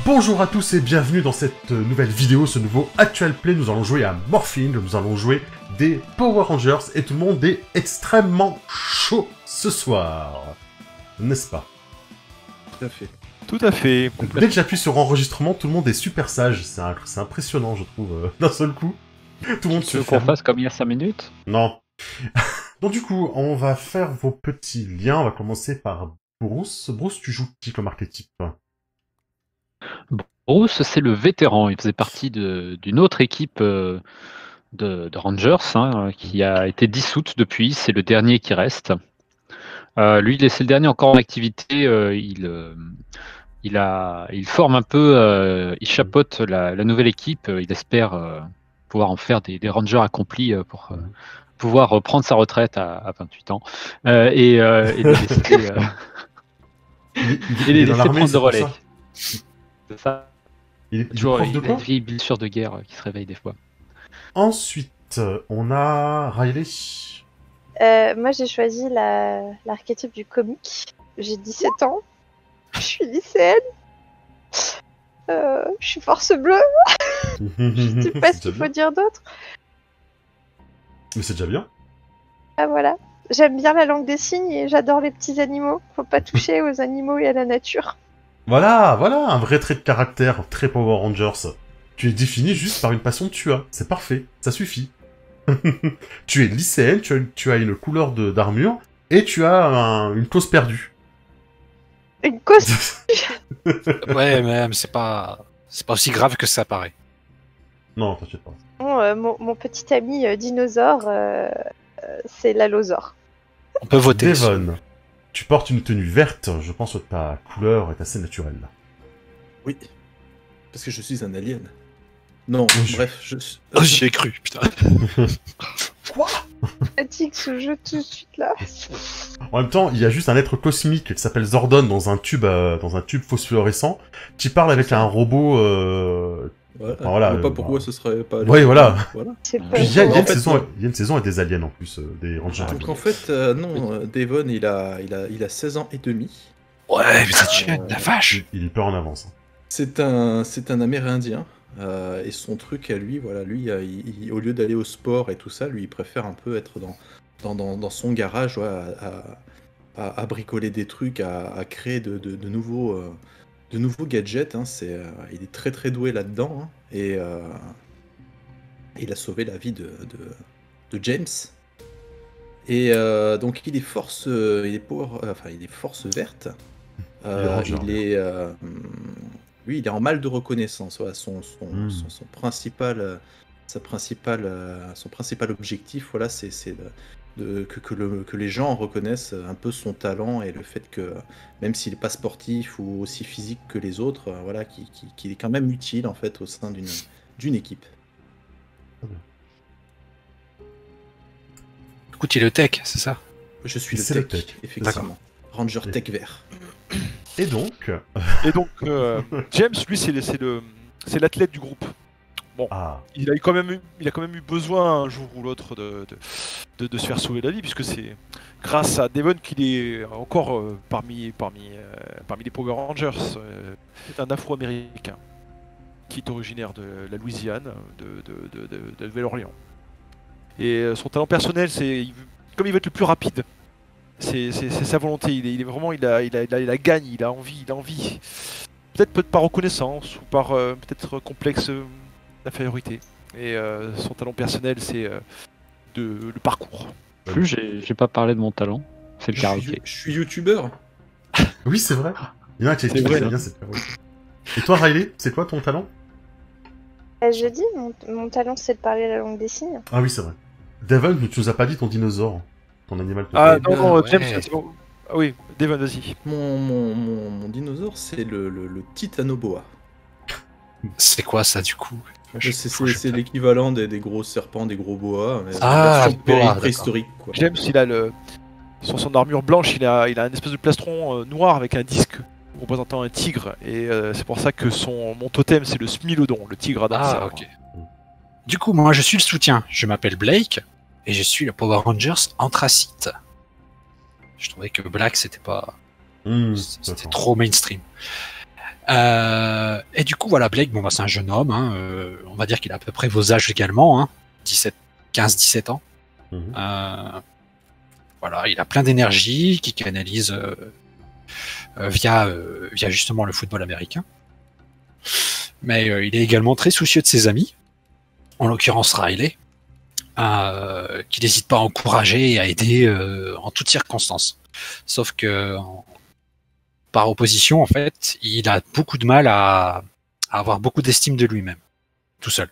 Bonjour à tous et bienvenue dans cette nouvelle vidéo, ce nouveau Actual Play. Nous allons jouer à Morphing, nous allons jouer des Power Rangers et tout le monde est extrêmement chaud ce soir. N'est-ce pas? Tout à fait. Tout à fait. Dès que j'appuie sur enregistrement, tout le monde est super sage. C'est impressionnant, je trouve, d'un seul coup. Tout le monde se Tu veux ferme. qu'on fasse comme il y a 5 minutes? Non. Donc du coup, on va faire vos petits liens. On va commencer par Bruce. Bruce, tu joues qui comme archétype? Bruce, c'est le vétéran. Il faisait partie d'une autre équipe de Rangers qui a été dissoute depuis. C'est le dernier qui reste. Lui, c'est le dernier encore en activité. Il forme un peu, il chapeaute la nouvelle équipe. Il espère pouvoir en faire des Rangers accomplis pour pouvoir prendre sa retraite à 28 ans et les laisser, Il est dans laisser l'armée, prendre c'est le pour relais. ça. C'est ça. Il est Toujours prof de une quoi? vieille blessure de guerre qui se réveille des fois. Ensuite, on a Riley. Moi, j'ai choisi l'archétype du comique. J'ai 17 ans. Je suis lycéenne. Je suis force bleue. Je sais pas ce qu'il faut dire d'autre. Mais c'est déjà bien. Ah voilà. J'aime bien la langue des signes et j'adore les petits animaux. Faut pas toucher aux animaux et à la nature. Voilà, un vrai trait de caractère, très Power Rangers. Tu es défini juste par une passion que tu as. C'est parfait, ça suffit. Tu es lycéenne, tu as une couleur d'armure, et tu as une cause perdue. Une cause. Ouais, mais c'est pas aussi grave que ça paraît. Non, t'inquiète pas. Mon petit ami dinosaure, c'est l'allosaure. On peut voter. Devon, tu portes une tenue verte, je pense que ta couleur est assez naturelle. Oui, parce que je suis un alien. Non, Oui, bref, Oh, j'y ai cru, putain. Quoi? Fatigue ce jeu tout de suite là. En même temps, il y a juste un être cosmique qui s'appelle Zordon dans un tube phosphorescent, qui parle avec un robot... Voilà, voilà, je vois pas pourquoi ce serait pas... Oui, voilà. C'est pas Puis il y a En une fait, saison, non. il y a une saison avec des aliens en plus, des Rangers. Donc en fait, non, Devon, il a 16 ans et demi. Ouais, mais cette chienne, la vache. Il est peur en avance. C'est un Amérindien. Et son truc à lui, voilà, lui, au lieu d'aller au sport et tout ça, lui, il préfère un peu être dans son garage, ouais, à bricoler des trucs, à créer de nouveaux gadgets. Hein, il est très très doué là-dedans. Hein, et il a sauvé la vie de James. Et donc il est force verte. Lui, il est en mal de reconnaissance. Voilà, son principal objectif, voilà, c'est que les gens reconnaissent un peu son talent et le fait que, même s'il n'est pas sportif ou aussi physique que les autres, voilà, qu'il est quand même utile en fait au sein d'une équipe. Écoute, il est le tech, c'est ça? Je suis C'est le le tech, tech, effectivement. Ranger tech vert. Et donc... Et donc, James, lui, c'est l'athlète du groupe. Bon, Ah, il a quand même eu besoin un jour ou l'autre de se faire sauver la vie, puisque c'est grâce à Devon qu'il est encore parmi les Power Rangers. C'est un Afro-Américain qui est originaire de la Louisiane, de la Nouvelle-Orléans. Et son talent personnel, comme il veut être le plus rapide. C'est sa volonté, il est vraiment, il a gagne, il a envie. Peut-être par reconnaissance ou par peut-être complexe d'infériorité. Et son talent personnel, c'est le parcours. Plus, j'ai pas parlé de mon talent. C'est le karaoké. Je suis youtubeur. oui, c'est vrai. Il y en a qui C'est vrai, bien cette période. Et toi, Riley, c'est quoi ton talent? Je dis, mon talent c'est de parler la langue des signes. Ah oui, c'est vrai. Devon, tu nous as pas dit ton dinosaure, ton animal Ah préféré. non, ouais. James, c'est bon. Ah oui, Devon, vas-y. Mon dinosaure, c'est le Titanoboa. C'est quoi ça, du coup? C'est l'équivalent des gros serpents, des gros boas. Mais Ah, version boa, d'accord. préhistorique, quoi. James, il a sur son armure blanche, il a une espèce de plastron noir avec un disque représentant un tigre. Et c'est pour ça que mon totem, c'est le Smilodon, le tigre à dents. Ah, ok. Du coup, moi, je suis le soutien. Je m'appelle Blake et je suis le Power Rangers Anthracite. Je trouvais que Black, c'était pas... C'était D'accord. trop mainstream. Et du coup, voilà, Blake, bon, bah, c'est un jeune homme. Hein, on va dire qu'il a à peu près vos âges également. Hein, 15-17 ans. Mhm. Voilà, il a plein d'énergie, qui canalise via justement le football américain. Mais il est également très soucieux de ses amis, en l'occurrence Riley, qui n'hésite pas à encourager et à aider en toutes circonstances. Sauf que, par opposition, en fait, il a beaucoup de mal à avoir beaucoup d'estime de lui-même, tout seul.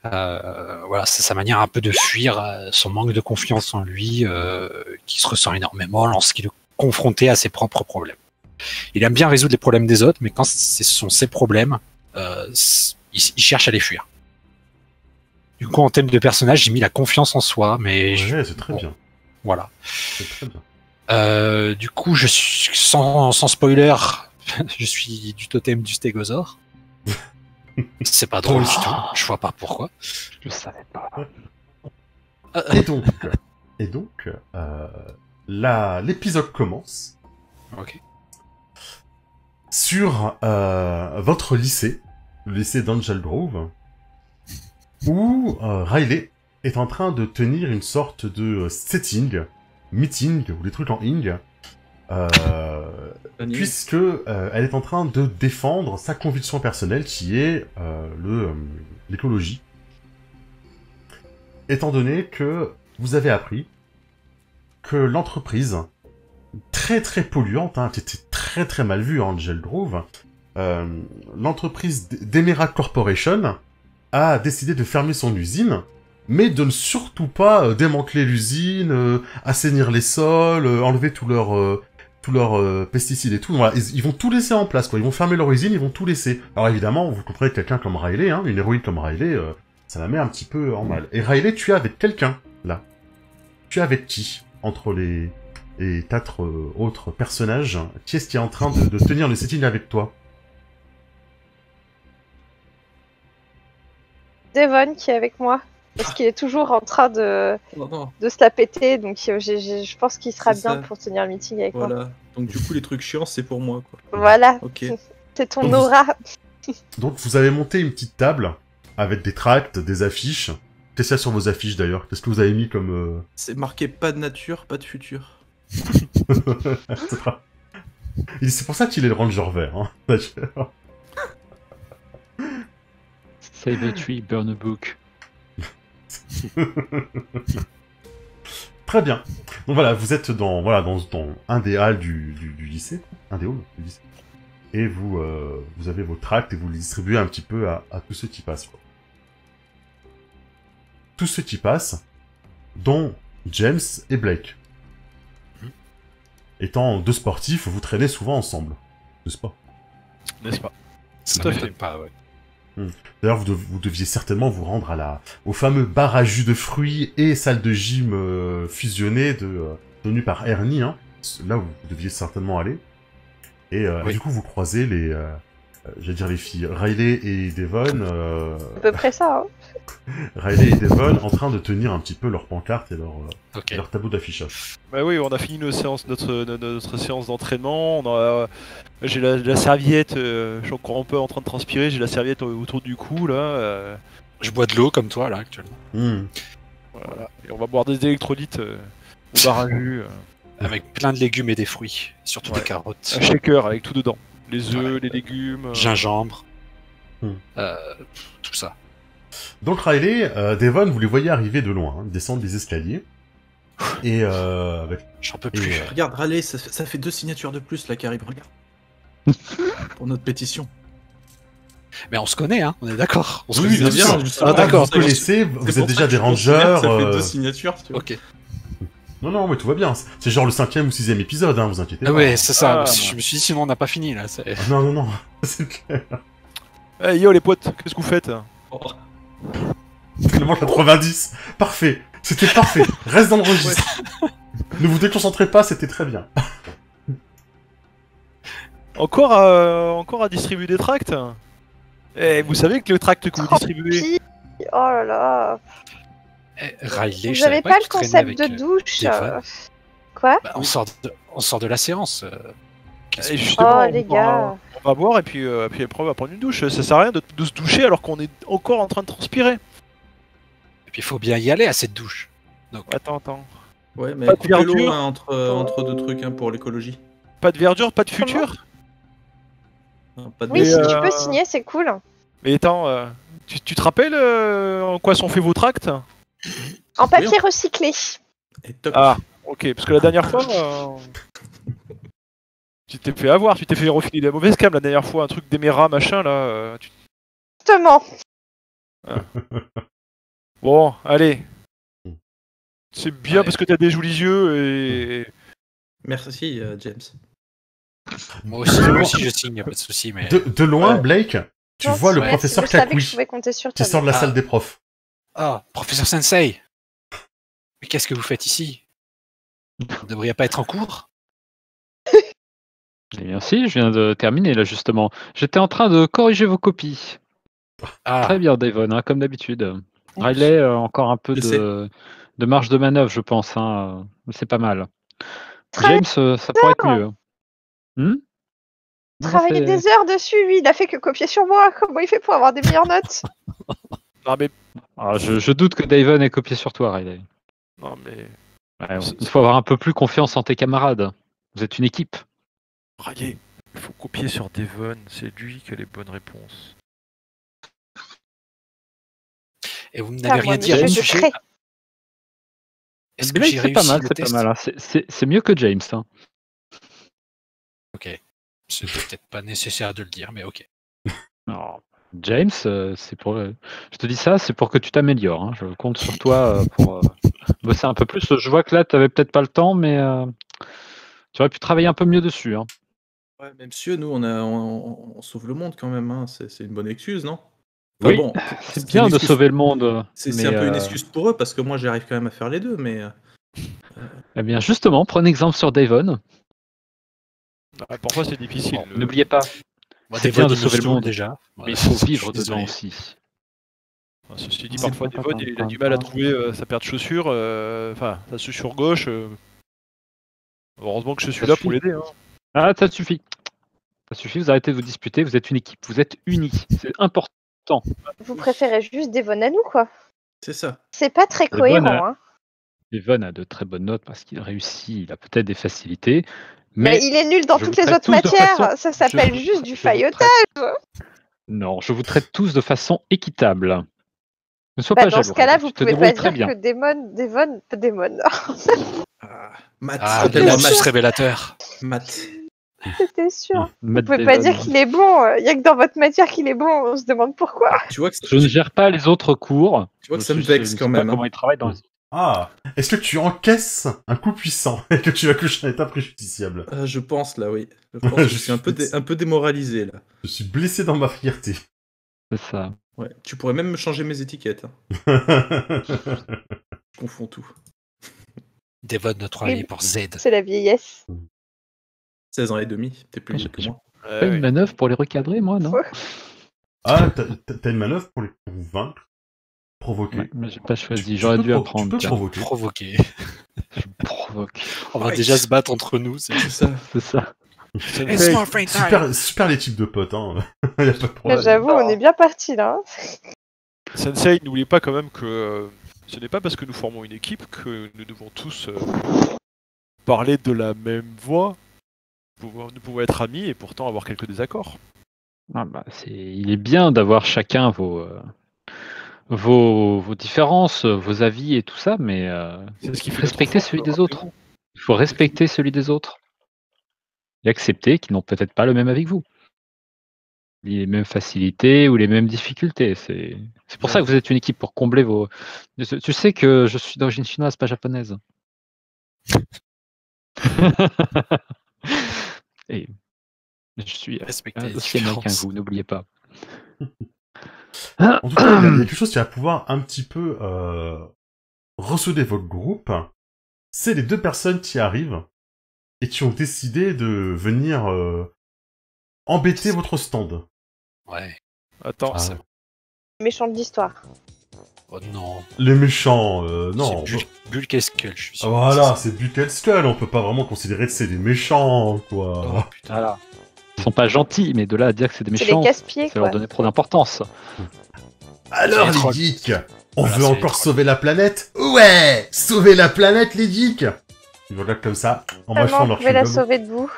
Voilà, c'est sa manière un peu de fuir son manque de confiance en lui, qui se ressent énormément lorsqu'il est confronté à ses propres problèmes. Il aime bien résoudre les problèmes des autres, mais quand ce sont ses problèmes, il cherche à les fuir. Du coup, en termes de personnage, j'ai mis la confiance en soi, mais Ouais, c'est très bien. voilà. C'est très bien. Du coup, je suis sans spoiler, je suis du totem du stégosaure. C'est pas drôle du tout. Je vois pas pourquoi. Je savais pas. Et donc, l'épisode commence Ok. sur votre lycée, le lycée d'Angel Grove, où Riley est en train de tenir une sorte de meeting, ou des trucs en ing, puisque elle est en train de défendre sa conviction personnelle qui est l'écologie. Étant donné que vous avez appris que l'entreprise très très polluante, qui était très très mal vue à Angel Grove, l'entreprise d'Emerald Corporation a décidé de fermer son usine, mais de ne surtout pas démanteler l'usine, assainir les sols, enlever tous leurs pesticides et tout. Voilà, ils vont tout laisser en place, quoi. Ils vont fermer leur usine, ils vont tout laisser. Alors évidemment, vous comprenez que quelqu'un comme Riley, une héroïne comme Riley, ça la met un petit peu en mal. Et Riley, tu es avec quelqu'un, là. Tu es avec qui, entre les 4 autres personnages? Qui est-ce qui est en train de tenir le setting avec toi? Devon qui est avec moi. Parce qu'il est toujours en train de se la péter, donc je pense qu'il sera C'est bien ça. pour tenir le meeting avec moi. Voilà. Donc du coup, les trucs chiants, c'est pour moi, quoi. Voilà, Ok. c'est ton aura. Donc vous avez monté une petite table avec des tracts, des affiches. Qu'est-ce qu'il y a sur vos affiches d'ailleurs? Qu'est-ce que vous avez mis comme... C'est marqué pas de nature, pas de futur. C'est pour ça qu'il est le ranger vert. Hein. D'accord. Save a tree, burn a book. Très bien. Donc voilà, vous êtes dans un des halls du lycée, un des halls du lycée, et vous avez vos tracts et vous les distribuez un petit peu à tous ceux qui passent. Quoi. Tous ceux qui passent, dont James et Blake. Étant deux sportifs, vous traînez souvent ensemble, n'est-ce pas? N'est-ce pas? Ça Tout à fait. m'étonne pas, ouais. D'ailleurs, vous deviez certainement vous rendre au fameux bar à jus de fruits et salle de gym fusionnée tenue par Ernie. Hein. Là où vous deviez certainement aller. Et Oui. du coup, vous croisez les filles Riley et Devon. À peu près ça, hein. Riley et Devon en train de tenir un petit peu leur pancarte et Ok. leur tableau d'affichage. Bah oui, on a fini notre séance d'entraînement. J'ai la serviette, je suis encore un peu en train de transpirer, j'ai la serviette autour du cou là. Je bois de l'eau comme toi, là, actuellement. Voilà. Et on va boire des électrolytes au bar à jus. Avec plein de légumes et des fruits. Surtout Ouais. des carottes. Un shaker avec tout dedans. Les œufs, Ouais. les légumes. Gingembre. Hmm. Tout ça. Donc Riley, Devon, vous les voyez arriver de loin, ils descendent les escaliers. Et avec... J'en peux Et, plus. Regarde, Raleigh, ça fait 2 signatures de plus, là, qui arrivent. Regarde. Pour notre pétition. Mais on se connaît, hein. On est d'accord. On se Oui, connaît bien sûr. justement. Ah, d'accord. Vous connaissez, vous êtes déjà des rangers. Ça fait 2 signatures, tu vois. Ok. Non, mais tout va bien. C'est genre le 5e ou 6e épisode, hein, vous inquiétez pas. Ah ouais, c'est ça. Ah, Je me suis dit, sinon on n'a pas fini, là. Ah, non, c'est clair. Hey yo les potes, qu'est-ce que vous faites? Tellement 90. Parfait. C'était parfait. Reste dans le registre. Ne vous déconcentrez pas, c'était très bien. Encore à distribuer des tracts? Eh, vous savez que le tract que vous distribuez... Pis. Oh là là. Riley, Vous je savais avez pas pas que le tu traînais concept avec, de douche Devon. Quoi? Bah, on sort de la séance. Qu'est-ce Et que- justement, Oh les gars. on va boire et puis après on va prendre une douche. Ça sert à rien de se doucher alors qu'on est encore en train de transpirer. Et puis il faut bien y aller à cette douche. Attends. Ouais, mais Pas de coupez l'eau verdure. hein, entre deux trucs hein, pour l'écologie. Pas de verdure, pas de futur. Hein, pas de Oui, Mais, si tu euh, peux signer, c'est cool. Mais attends, tu te rappelles en quoi sont faits vos tracts? En papier recyclé. Et toc. Ah, ok, parce que la dernière fois, tu t'es fait avoir, tu t'es fait refiler la mauvaise cam la dernière fois, un truc d'Emera machin là. Justement. Bon, allez. C'est bien Ouais. parce que t'as des jolis yeux et. Merci, James. Moi aussi je signe, y a pas de souci, mais. De loin, Ouais. Blake, tu Non, vois le ouais, professeur je savais que je Kakui pouvais compter sur qui toi. sort de la Ah. salle des profs. Ah, professeur Sensei. Mais qu'est-ce que vous faites ici? Vous ne devriez pas être en cours? Eh bien si, je viens de terminer là justement. J'étais en train de corriger vos copies. Ah, Très bien, Devon, hein, comme d'habitude. Riley, encore un peu Je sais. de marge de manœuvre, je pense. Hein, mais c'est pas mal. Très James, ça pourrait être mieux. Non, Travailler c'est- des heures dessus, lui, il a fait que copier sur moi. Comment il fait pour avoir des meilleures notes? Non mais. Ah, je doute que Devon ait copié sur toi, Riley. Non mais. Ouais, C'est- il faut avoir un peu plus confiance en tes camarades. Vous êtes une équipe. Raillé. Il faut copier sur Devon, c'est lui qui a les bonnes réponses. et vous Ah, n'avez moi, rien dit à monsieur, mon je sujet? crée. Est-ce que Blake, j'ai c'est pas réussi mal, le c'est test? pas mal. Hein. C'est mieux que James. Hein. Ok. C'est peut-être pas nécessaire de le dire, mais ok. Non. James, c'est pour. Je te dis ça, c'est pour que tu t'améliores. Hein. Je compte sur toi pour bosser un peu plus. Je vois que là, tu n'avais peut-être pas le temps, mais tu aurais pu travailler un peu mieux dessus. Hein. Ouais, mais monsieur, nous, on sauve le monde quand même. Hein. C'est une bonne excuse, non? Enfin, Oui, bon, c'est une bien de excuse- sauver le monde. C'est mais, un peu une excuse pour eux parce que moi, j'arrive quand même à faire les deux. Mais Eh bien, justement, prenez exemple sur Devon. Ouais, parfois c'est difficile. Bon, n'oubliez pas, Moi, c'est des bien votes, de il me sauver le saoule monde. déjà. mais il faut Je vivre suis dedans désolé. aussi. Ceci dit, C'est parfois pas Devon il a du mal à trouver sa paire de chaussures, enfin sa chaussure gauche. Heureusement que je suis Ça là suffit. pour l'aider. Hein. Ah, ça suffit. Ça suffit, vous arrêtez de vous disputer, vous êtes une équipe, vous êtes unis. C'est important. Vous préférez juste Devon à nous, quoi. c'est ça. C'est pas très Devon cohérent, hein. Devon a de très bonnes notes parce qu'il réussit, il a peut-être des facilités. Mais Mais il est nul dans je toutes vous les traite autres tous de matières. façon- Ça s'appelle je- juste du je vous faillotage. non, je vous traite tous de façon équitable. Ne sois Bah, pas dans jaloux. ce cas-là, Riley, vous tu te pouvez pas débrouilles très dire bien. que Devon. Ah, Matt, Ah, appelle-moi le Matt. lapsus Matt. révélateur. Matt. C'était sûr. Vous Matt pouvez pas Devon. dire qu'il est bon. Il y a que dans votre matière qu'il est bon. On se demande pourquoi. Tu vois que, Je ne gère pas les autres cours. tu vois que Je ça me sais- vexe je sais quand pas même. comment Hein. ils travaillent dans les... Ah, est-ce que tu encaisses un coup puissant et que tu accouches un état préjudiciable? Je pense là, oui. Je pense que je suis un peu démoralisé là. Je suis blessé dans ma fierté. C'est ça. Ouais. Tu pourrais même me changer mes étiquettes. Hein. Je confonds tout. Des votes de 3 pour Z. C'est la vieillesse. 16 ans et demi, t'es plus vieux que moi. Pas une manœuvre pour les recadrer, moi, non? Ouais. Ah, t'as une manœuvre pour les vaincre? Provoquer? Ouais, mais j'ai pas choisi. Tu J'aurais peux dû apprendre. Tu peux tiens. provoquer. Provoqué. Je provoque. On va Ouais. déjà se battre entre nous. C'est C'est ça. C'est ça. It's more free time. Super les types de potes, hein. Y a pas de problème. J'avoue, on est bien parti là. Sensei, n'oubliez pas quand même que ce n'est pas parce que nous formons une équipe que nous devons tous parler de la même voix. Nous pouvons être amis et pourtant avoir quelques désaccords. Ah bah, il est bien d'avoir chacun vos différences, vos avis et tout ça, mais C'est ce qui fait respecter notre force, celui des rappelez-vous. autres. Il faut respecter celui des autres. Et accepter qu'ils n'ont peut-être pas le même avec vous. Les mêmes facilités ou les mêmes difficultés. C'est pour ça que vous êtes une équipe, pour combler vos... Tu sais que je suis d'origine chinoise, pas japonaise. Et je suis Respecter les aussi américain que différences. vous, n'oubliez pas. En tout cas, il y a quelque chose qui va pouvoir un petit peu ressouder votre groupe. C'est les deux personnes qui arrivent et qui ont décidé de venir embêter votre stand. Ouais. Attends, Ah. ça- Méchant de l'histoire. Oh non. Les méchants, non. C'est Bulk et Skull, je suis sûr. Voilà, c'est Bulk et Skull, on peut pas vraiment considérer que c'est des méchants, quoi. Oh, putain. Voilà. Ils sont pas gentils, mais de là à dire que c'est des C'est méchants, les casse-pieds, ça leur quoi. donnait trop d'importance. Alors, C'est les trolls. geeks, on Voilà, veut c'est les encore trolls. sauver la planète? Ouais! Sauver la planète, les geeks! Ils regardent comme ça, en Comment mâchant on leur pouvait la chewing-gum. sauver de vous?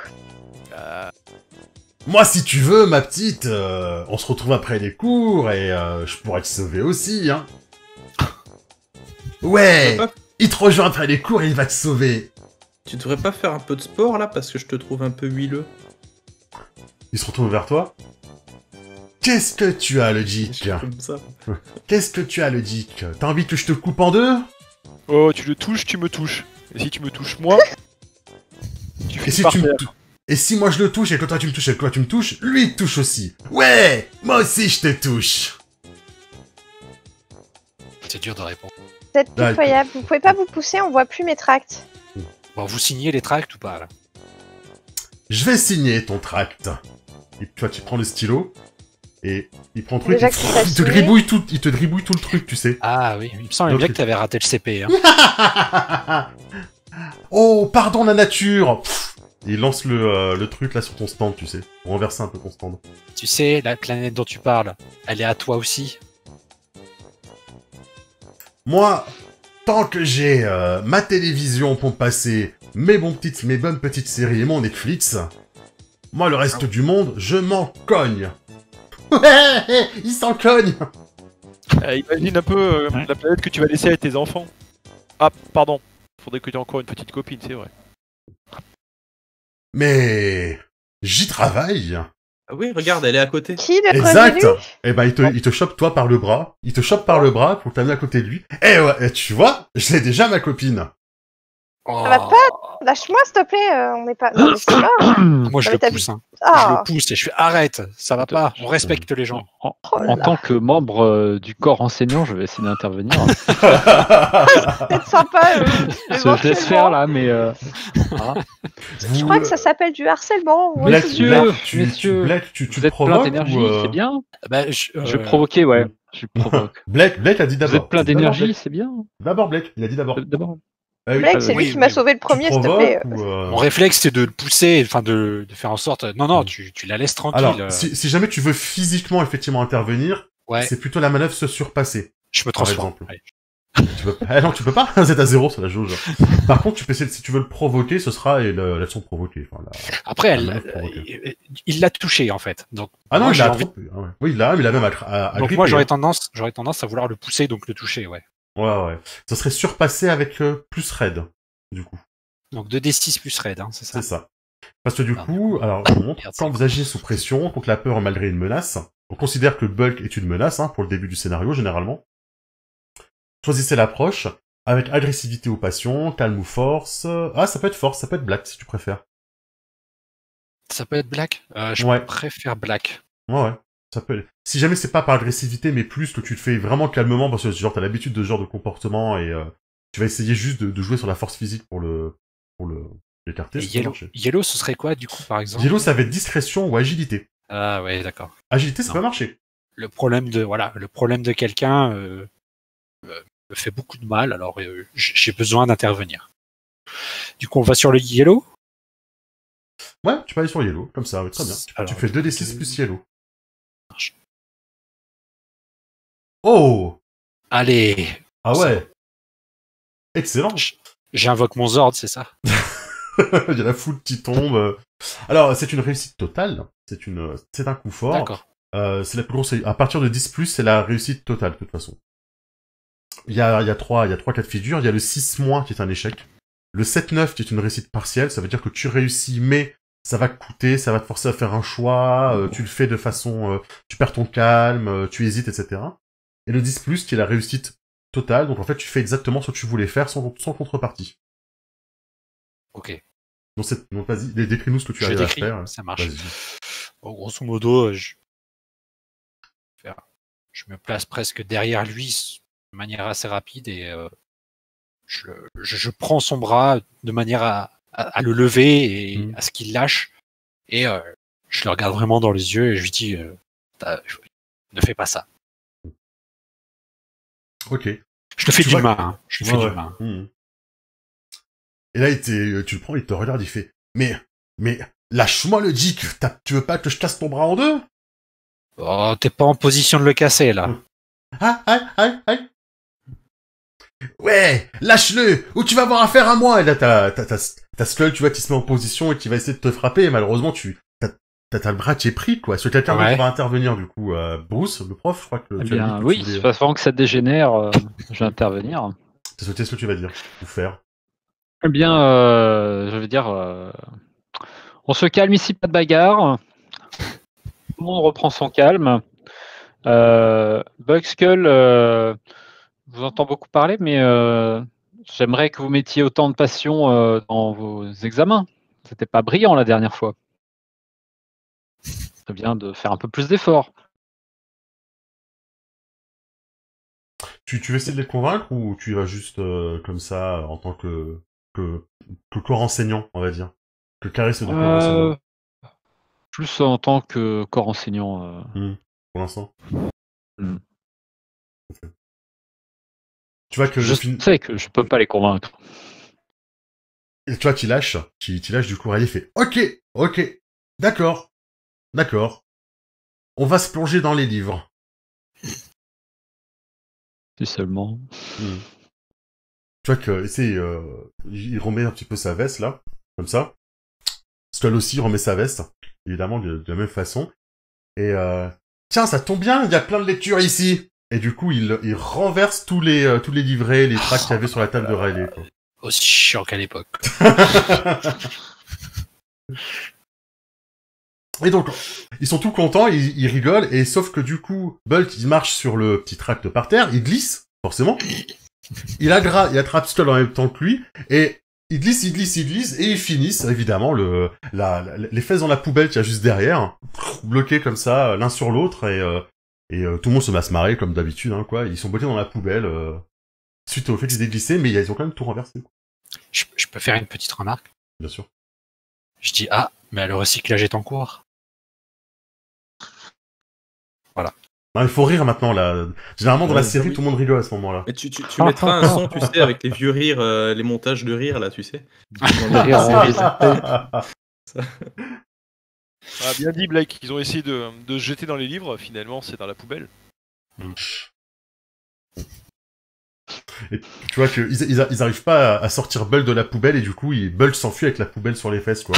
Moi, si tu veux, ma petite, on se retrouve après les cours et je pourrais te sauver aussi, hein. Ouais! Il te rejoint après les cours et il va te sauver. Tu devrais pas faire un peu de sport là parce que je te trouve un peu huileux. Il se retourne vers toi. Qu'est-ce que tu as, le geek? Comme ça. Qu'est-ce que tu as, le geek? T'as envie que je te coupe en deux? Oh, tu le touches, tu me touches. Et si tu me touches moi, tu Et finis si par tu me terre. tou- Et si moi je le touche et que toi tu me touches et que toi tu me touches, lui il te touche aussi. Ouais! Moi aussi je te touche. C'est dur de répondre. Vous êtes Ah, pitoyable. Vous pouvez pas vous pousser, on voit plus mes tracts. Bon, vous signez les tracts ou pas, là? Je vais signer ton tract. Et tu vois, tu prends le stylo et il prend le truc, Déjà il, que tu l'as il te signé. gribouille tout, il te gribouille tout le truc, tu sais. Ah oui, il me semblait Donc, bien que t'avais raté le CP, hein. Oh, pardon la nature. Pff. Et il lance le truc là sur ton stand, tu sais, pour renverser un peu ton stand. Tu sais, la planète dont tu parles, elle est à toi aussi. Moi, tant que j'ai ma télévision pour me passer mes bonnes petites séries et mon Netflix, moi le reste du monde, je m'en cogne. Ouais, il s'en cogne. Imagine un peu la planète que tu vas laisser à tes enfants. Ah, pardon. Faudrait que tu aies encore une petite copine, c'est vrai. Mais j'y travaille. Ah oui, regarde, elle est à côté. Qui le Exact. revenu? Eh ben il te chope toi par le bras. Il te chope par le bras pour t'amener à côté de lui. Eh ouais, et tu vois, j'ai déjà ma copine. Oh. Ça va pas? Lâche-moi, s'il te plaît. On n'est pas. Non, mais c'est pas. Moi, je Ah, le mais t'as pousse, hein. Je Ah, le pousse et je fais arrête, ça va pas, on respecte les gens. oh En là. tant que membre du corps enseignant, je vais essayer d'intervenir. C'est sympa. Je laisse faire là, mais. Je crois que ça s'appelle du harcèlement. Ouais, Black, c'est Messieurs, bien. messieurs, Black, tu vous êtes plein provoques d'énergie, ou, c'est bien. Bah, Je vais provoquer, ouais. Je provoque. Black a dit Vous d'abord. êtes plein D'abord, d'énergie, Black. c'est bien. D'abord Black, il a dit d'abord. D'abord. Ah oui. Blake, c'est oui, lui qui m'a oui. sauvé le Tu premier, s'il te plaît. provoques ou, Mon réflexe, c'est de le pousser, enfin de faire en sorte. Non, non, tu la laisses tranquille. Alors, si jamais tu veux physiquement effectivement intervenir, Ouais, c'est plutôt la manœuvre se surpasser. je me par transforme. exemple. Allez. Tu peux... Ah non, tu peux pas. C'est à 0 sur la jauge. Par contre, tu peux essayer, si tu veux le provoquer, ce sera l'action provoquée. Enfin, Après, la manœuvre provoquée. il l'a touché en fait. Donc, Ah non, moi, il j'ai l'a envie- attrapé. Ah ouais. Oui, il l'a, mais il a même à Donc gripper, moi, j'aurais hein. tendance à vouloir le pousser, donc le toucher, ouais. Ouais. Ça serait surpassé avec plus raid, du coup. Donc 2d6 plus raid, hein, c'est ça. C'est ça. Parce que du Ah, coup, alors, je vous montre, Merde, quand c'est vous agissez sous pression, donc la peur malgré une menace, on considère que le bulk est une menace, hein, pour le début du scénario, généralement. Choisissez l'approche, avec agressivité ou passion, calme ou force. Ah, ça peut être force, ça peut être black, si tu préfères. Ça peut être black. Je Ouais. préfère black. Ouais. Ça peut. Si jamais c'est pas par agressivité, mais plus que tu le fais vraiment calmement, parce que genre t'as l'habitude de ce genre de comportement et tu vas essayer juste de jouer sur la force physique pour l'écarter. Et ça peut Yellow. marcher. Yellow, ce serait quoi du coup, par exemple? Yellow, ça va être discrétion ou agilité. Ah ouais, d'accord. Agilité, ça Non. peut marcher. Le problème de quelqu'un me fait beaucoup de mal, alors j'ai besoin d'intervenir. Du coup, on va sur le yellow. Ouais, tu peux aller sur Yellow, comme ça, ouais, très bien. Alors, Tu fais 2d6 plus Yellow. marche. Oh! Allez, Ah ouais! Excellent! j'invoque mon Zord, c'est ça? Il y a la foule qui tombe. Alors, c'est une réussite totale. C'est un coup fort. D'accord. C'est la plus grosse. À partir de 10+, c'est la réussite totale, de toute façon. Il y a trois cas de figure. Il y a le 6- qui est un échec. Le 7-9 qui est une réussite partielle. Ça veut dire que tu réussis, mais ça va te coûter, ça va te forcer à faire un choix. Tu le fais de façon, tu perds ton calme, tu hésites, etc. Et le 10+, qui est la réussite totale. Donc en fait, tu fais exactement ce que tu voulais faire sans contrepartie. Ok. Donc vas-y, décris-nous ce que tu Je arrives à décris, faire. ça marche. Vas-y. Bon, grosso modo, je me place presque derrière lui de manière assez rapide et je prends son bras de manière à le lever et à ce qu'il lâche. Et je le regarde vraiment dans les yeux et je lui dis ne fais pas ça. Ok. Je le fais Tu d'une vois main. Hein. Je le Ouais, fais ouais. d'une main. Et là, tu le prends, il te regarde, il fait, mais, lâche-moi le dick, tu veux pas que je casse ton bras en deux? Oh, t'es pas en position de le casser, là. Ah, ouais, lâche-le, ou tu vas avoir affaire à moi. Et là, t'as Skull, tu vois, qui se met en position et qui va essayer de te frapper, et malheureusement, t'as le bras qui est pris, quoi. Est-ce que quelqu'un d'autre va intervenir, du coup? Bruce, le prof, je crois que Eh tu as bien, dit que oui, tu voulais... avant que ça dégénère, je vais intervenir. C'est ce que tu vas dire, ou faire. Eh bien, je veux dire, on se calme ici, pas de bagarre. Tout le monde reprend son calme. Bugskull, je vous entends beaucoup parler, mais j'aimerais que vous mettiez autant de passion dans vos examens. C'était pas brillant la dernière fois. C'est bien de faire un peu plus d'efforts. Tu veux essayer de les convaincre, ou tu y vas juste comme ça, en tant que corps enseignant, on va dire? Que caresse de corps enseignant. Plus en tant que corps enseignant. Pour l'instant. Hmm. Tu vois que Je sais que je peux pas les convaincre. Et tu vois, tu lâches du coup, Riley fait ok, d'accord, on va se plonger dans les livres. Si seulement. Tu vois que, il remet un petit peu sa veste, là, comme ça. Skull aussi remet sa veste, évidemment, de la même façon. Et tiens, ça tombe bien, il y a plein de lectures ici. Et du coup, il renverse tous les livrets, les tracts qu'il y avait sur la table de Riley, quoi. Aussi chiant qu'à l'époque. Et donc, ils sont tout contents, ils rigolent, et sauf que du coup, Bolt, il marche sur le petit tract par terre, il glisse, forcément. Il attrape Skull en même temps que lui, et il glisse, et ils finissent, évidemment, les fesses dans la poubelle qu'il y a juste derrière, bloqués comme ça, l'un sur l'autre, et tout le monde se met à se marrer, comme d'habitude, hein, quoi. Ils sont bloqués dans la poubelle, suite au fait qu'ils aient glissé, mais ils ont quand même tout renversé, quoi. Je peux faire une petite remarque? Bien sûr. Je dis, mais le recyclage est en cours. Voilà. Non, il faut rire maintenant, là. Généralement, dans la série, tout le monde rigole à ce moment-là. Et tu mettras un son, tu sais, avec les vieux rires, les montages de rire, là, tu sais. Bien dit, Blake. Ils ont essayé de se jeter dans les livres. Finalement, c'est dans la poubelle. Et tu vois qu'ils arrivent pas à sortir Bull de la poubelle, et du coup, Bull s'enfuit avec la poubelle sur les fesses, quoi.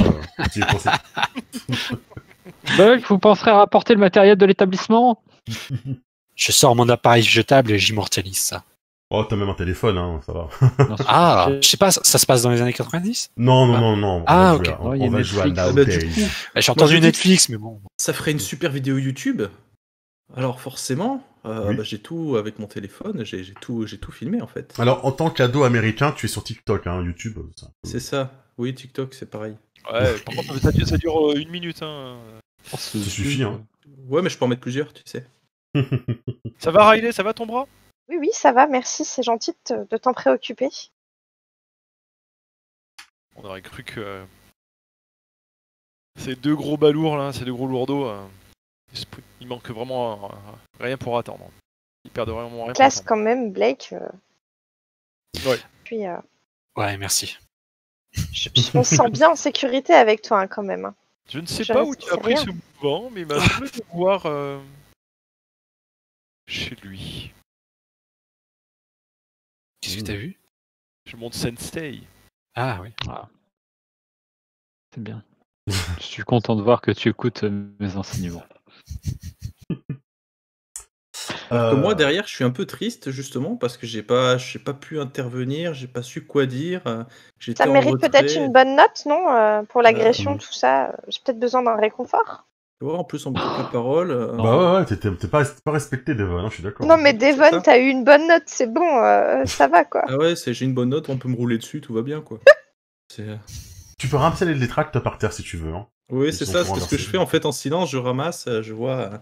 Bull, vous penserez à rapporter le matériel de l'établissement? Je sors mon appareil jetable et j'immortalise ça. Oh, t'as même un téléphone, hein, ça va. Je sais pas, ça se passe dans les années 90? Non. Ok. On va jouer à Bah, Nowadays. du coup, J'ai entendu Netflix, mais bon. ça ferait une super vidéo YouTube. Alors forcément, Oui. j'ai tout avec mon téléphone, j'ai tout filmé en fait. Alors, en tant qu'ado américain, tu es sur TikTok, hein, YouTube. C'est ça. Oui, TikTok, c'est pareil. Ouais, par contre, ça dure 1 minute. Hein. Ça suffit, hein. Ouais, mais je peux en mettre plusieurs, tu sais. Ça va, Riley? Ça va ton bras? Oui, ça va, merci, c'est gentil de t'en préoccuper. On aurait cru que ces deux gros balourds là, ces deux gros lourdeaux, il manque vraiment rien pour attendre. Ils perdent vraiment rien. Classe quand même, Blake. Ouais. Puis, Ouais, merci. on se sent bien en sécurité avec toi, hein, quand même. Hein. Je ne sais pas où tu as pris ce mouvement, mais il m'a semblé te voir chez lui. Qu'est-ce que t'as vu? Je monte Sensei. Ah oui. C'est bien. Je suis content de voir que tu écoutes mes enseignements. Alors que moi derrière, je suis un peu triste justement parce que j'ai pas pu intervenir, j'ai pas su quoi dire. Ça mérite peut-être une bonne note, non, pour l'agression, tout ça. J'ai peut-être besoin d'un réconfort. Ouais, en plus on me coupe la parole. Bah ouais, t'es pas respecté, Devon, hein, je suis d'accord. Non mais Devon, t'as eu une bonne note, c'est bon, ça va quoi. Ah ouais, j'ai une bonne note, on peut me rouler dessus, tout va bien quoi. Tu peux ramasser les tracts par terre si tu veux. Hein. Oui, c'est ça, c'est ce que je fais en fait en silence, je ramasse, je vois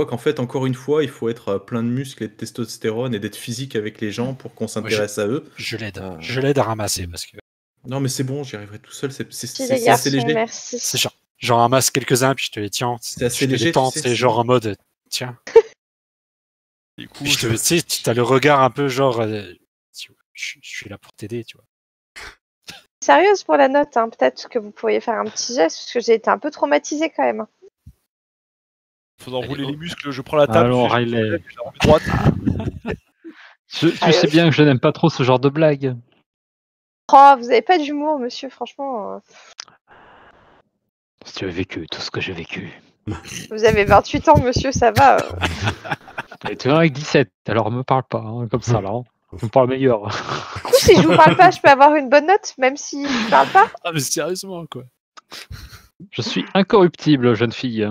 qu'en fait, encore une fois, il faut être plein de muscles et de testostérone et d'être physique avec les gens pour qu'on s'intéresse à eux. Je l'aide à ramasser parce que. Non mais c'est bon, j'y arriverai tout seul, c'est assez léger. Merci. C'est genre, j'en ramasse quelques-uns puis je te les tiens. C'est assez léger, c'est genre en mode tiens. Du coup, Puis tu sais, tu as le regard un peu genre, je suis là pour t'aider, tu vois. Sérieuse pour la note, hein. Peut-être que vous pourriez faire un petit geste, parce que j'ai été un peu traumatisée quand même. faisant Allez, rouler go. les muscles, je prends la table, Alors, je Riley. lève, je la remets droite. Tu sais bien que je n'aime pas trop ce genre de blague. Oh, vous avez pas d'humour, monsieur, franchement. Si tu as vécu tout ce que j'ai vécu. Vous avez 28 ans, monsieur, ça va. Et tu es avec 17, alors me parle pas, hein, comme ça, là. Hein. Tu me parles meilleur. Du coup, si je vous parle pas, je peux avoir une bonne note, même si je parle pas. Ah, mais sérieusement, quoi. Je suis incorruptible, jeune fille.